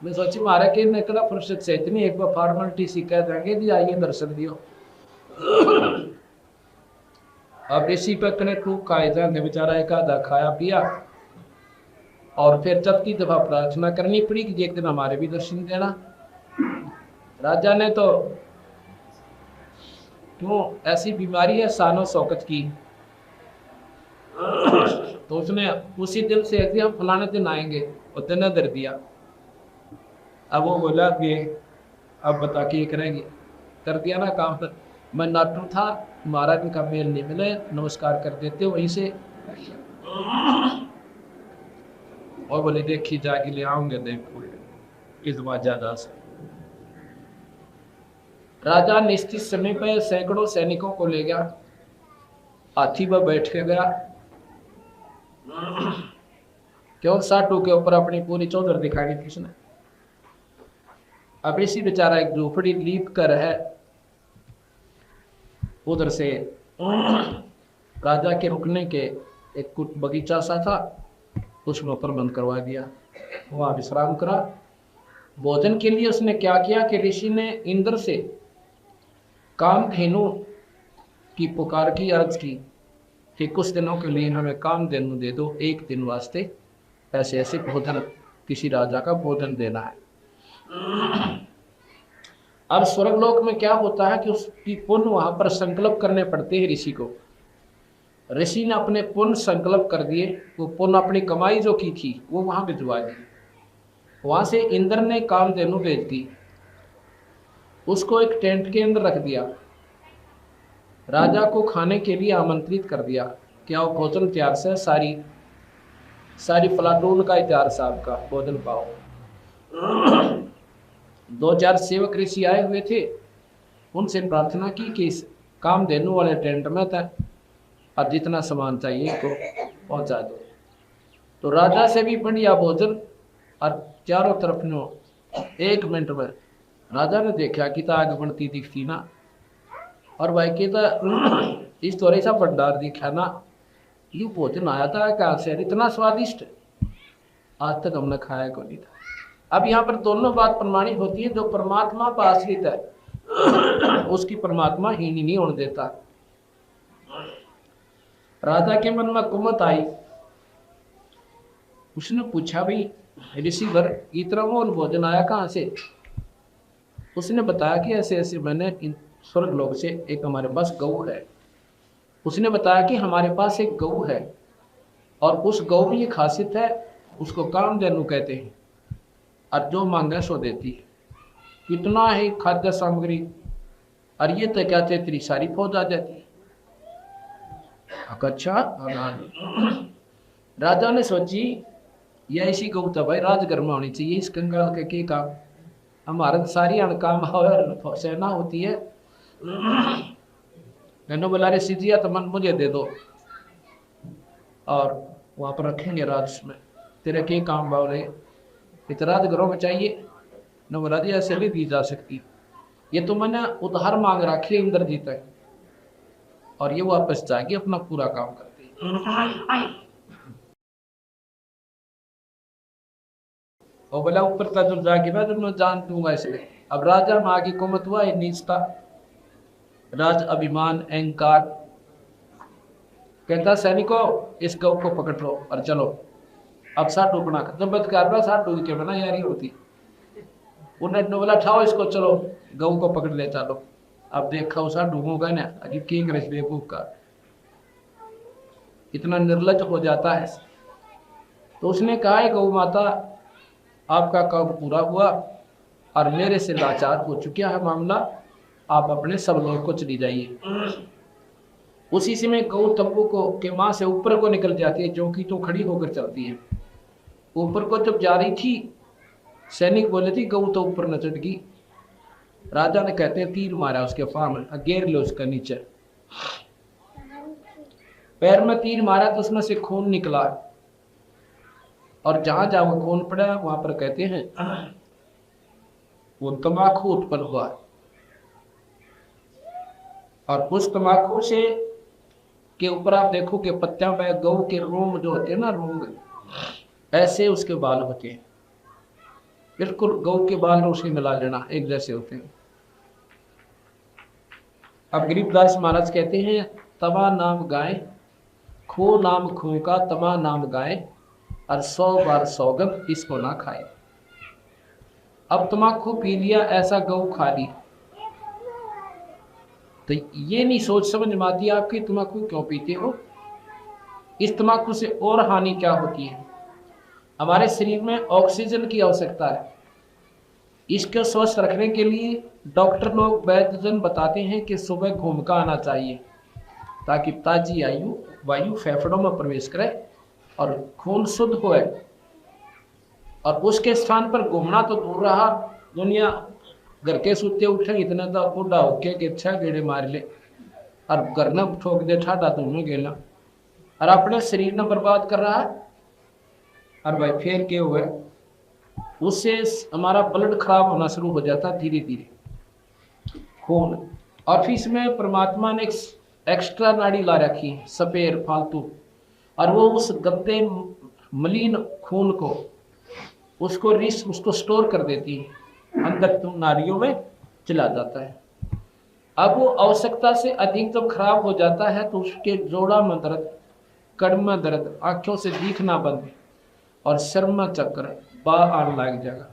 मैं सोची मारा कि निकला फुर्सत से इतनी एक बार फॉर्मेलिटी सी कह देंगे जी आइए दर्शन दियो। अब ऋषि पे कने टूक खाए जाने, बेचारा एक आधा खाया पिया और फिर चौथी दफा प्रार्थना करनी पड़ी कि एक दिन हमारे भी दर्शन देना। राजा ने तो क्यों ऐसी बीमारी है सानो शौकत की, तो उसने उसी दिन से हम फलाने दिन आएंगे, और दिन दर दिया। अब वो बोला कि अब बता के करेंगे, कर दिया ना काम। तक मैं नाटू था, महाराज का मेल नहीं मिले, नमस्कार कर देते वहीं से। और बोले देखी जाके ले आऊंगे, देखो इस बार ज्यादा से। राजा निश्चित समय पर सैकड़ों सैनिकों को ले गया, हाथी पर बैठ के गया, क्यों साटू के ऊपर अपनी पूरी चौधर दिखाई थी उसने। अब इसी बेचारा एक झोपड़ी लीप कर है, उधर से राजा के रुकने के एक कुछ बगीचा सा था, उसमें ऊपर बंद करवा दिया, वहां विश्राम करा। भोजन के लिए उसने क्या किया कि ऋषि ने इंद्र से कामधेनु की पुकार की, अर्ज की कि कुछ दिनों के लिए हमें कामधेनु दे दो, एक दिन वास्ते ऐसे ऐसे भोजन, किसी राजा का भोजन देना है। अब स्वर्गलोक में क्या होता है कि उसकी पुण्य वहां पर संकल्प करने पड़ते हैं ऋषि को। ऋषि ने अपने पुण्य संकल्प कर दिए, वो पुण्य अपनी कमाई जो की थी वो वहां भिजवा दी। वहां से इंद्र ने कामधेनु भेज दी, उसको एक टेंट के अंदर रख दिया, राजा को खाने के लिए आमंत्रित कर दिया कि आओ भोजन तैयार से, सारी फलाटून का तैयार से आपका भोजन पाओ। 2-4 सेवक ऋषि आए हुए थे, उनसे प्रार्थना की कि इस कामधेनु वाले टेंट में था और जितना सामान चाहिए इसको पहुंचा दो। तो राजा से भी बढ़िया भोजन, और चारों तरफ नो 1 मिनट में राजा ने देखा कि आग बढ़ती दिखती ना, और भाई की तो इस थोड़े सा भंडार दिखा ना, यू भोजन आया था कहाँ से, इतना स्वादिष्ट आज तक हमने खाया को नहीं था। अब यहाँ पर दोनों बात प्रमाणित होती है, जो परमात्मा पर आश्रित है उसकी परमात्मा हीन नहीं होने देता। राजा के मन में कुमत आई, उसने पूछा भाई ऋषिवर इतना मोल भोजन आया कहाँ से। उसने बताया कि ऐसे ऐसे मैंने स्वर्ग लोक से एक हमारे पास गऊ है। उसने बताया कि हमारे पास एक गऊ है और उस गऊ में ये खासियत है, उसको कामधेनु कहते हैं, और जो मांगे सो देती है। कितना ही खाद्य सामग्री और ये तो क्या तेरी सारी फौज आ जाती है। अच्छा राजा ने सोची ये ऐसी गौ तो भाई राजगर में होनी चाहिए, इस कंगाल के काम, हमारा तो सारी काम सेना होती है। मैंने बोला रे सीधिया तो मन मुझे दे दो और वहां पर रखेंगे राज में, तेरे के काम बावले इतना राजगरों में चाहिए न। बोला दिया ऐसे भी दी जा सकती, ये तो मैंने उधार मांग रखी है इंद्रजीत है, और ये वापस जाके अपना पूरा काम करते हैं। और बोला ऊपर का जब जाके मैं जान दूंगा इसलिए। अब राजा माँ की कुमत हुआ नीचता, राज अभिमान अहंकार, कहता सैनिकों इस गौ को पकड़ लो और चलो। अब साटू बना जब बदकार साटू के बना यारी होती, उन्होंने बोला ठाओ इसको, चलो गौ को पकड़ ले चलो। अब देखा उसा डूबूंगा ना अभी किंग रस बेवकूफ का इतना निर्लज हो जाता है। तो उसने कहा है गौ माता आपका काम पूरा हुआ और मेरे से लाचार हो चुका है मामला, आप अपने सब लोग को चली जाइए। उसी समय गौ तब्बू को के माँ से ऊपर को निकल जाती है, जो कि तो खड़ी होकर चलती है। ऊपर को जब जा रही थी सैनिक बोले थी गौ तो ऊपर न चढ़ गई। राजा ने कहते हैं तीर मारा उसके फार्म में, गिर लो उसका नीचे। पैर में तीर मारा तो उसमें से खून निकला, और जहां जहां वो खून पड़ा वहां पर कहते हैं वो तंबाकू उत्पन्न हुआ, और उस तंबाकू से के ऊपर आप देखो कि पत्तियां पे गौ के रोम जो होते हैं ना, रोम ऐसे उसके बाल होते हैं, बिल्कुल गौ के बाल उसे मिला लेना एक जैसे होते हैं। अब गरीबदास महाराज कहते हैं तमा नाम गाय खो नाम खो का, तमा नाम गाय और 100 बार सौगंध इसको ना खाए। अब तम्बाकू पी लिया ऐसा गौ खा ली, तो ये नहीं सोच समझ में आती आपकी तम्बाकू क्यों पीते हो, इस तम्बाकू से और हानि क्या होती है। हमारे शरीर में ऑक्सीजन की आवश्यकता है, इसको स्वस्थ रखने के लिए डॉक्टर लोग वैद्यजन बताते हैं कि सुबह घूम कर आना चाहिए ताकि ताजी वायु फेफड़ों में प्रवेश करे और खून शुद्ध होए। और उसके स्थान पर घूमना तो दूर रहा, दुनिया घर के सूते उठे इतना तो बूढ़ा होके कि अच्छा गेड़े मार ले और घर न ठोक दे ठाटा तुम्हें गेला और अपने शरीर न बर्बाद कर रहा है। और भाई फिर क्या हुआ, उससे हमारा ब्लड खराब होना शुरू हो जाता धीरे धीरे खून। और फिर इसमें परमात्मा ने एक्स्ट्रा नाड़ी ला रखी है सपेर फालतू, और वो उस गंदे मलिन खून को उसको स्टोर कर देती है अंदर तो नाड़ियों में चला जाता है। अब वो आवश्यकता से अधिक जब खराब हो जाता है तो उसके जोड़ा में दर्द, कड़ में दर्द, आंखों से दिखना बंद और सिर में चक्कर बाहर आने लग जाएगा,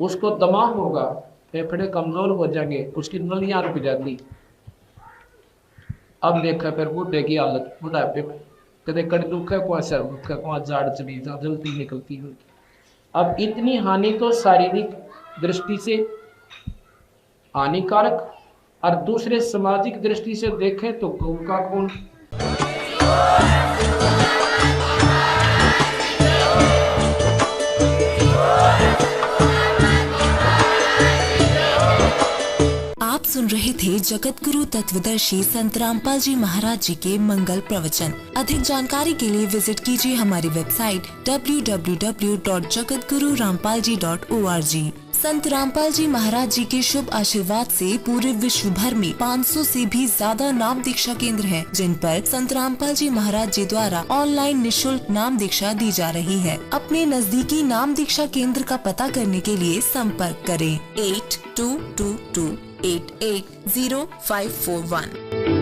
उसको दमा होगा, फेफड़े कमजोर हो जाएंगे, उसकी नलियां रुक जाती। अब देखा फिर बूढ़े की हालत, बुढ़ापे में कदे कड़ दुख है, कोई सिर दुख है, कोई जाड़ चली जल्दी निकलती है। अब इतनी हानि तो शारीरिक दृष्टि से हानिकारक, और दूसरे सामाजिक दृष्टि से देखें तो गौ का खून। आप सुन रहे थे जगत गुरु तत्वदर्शी संत रामपाल जी महाराज जी के मंगल प्रवचन। अधिक जानकारी के लिए विजिट कीजिए हमारी वेबसाइट www.jagatgururampalji.org। संत रामपाल जी महाराज जी के शुभ आशीर्वाद से पूरे विश्व भर में 500 से भी ज्यादा नाम दीक्षा केंद्र हैं, जिन पर संत रामपाल जी महाराज जी द्वारा ऑनलाइन निशुल्क नाम दीक्षा दी जा रही है। अपने नजदीकी नाम दीक्षा केंद्र का पता करने के लिए संपर्क करें 8222880541।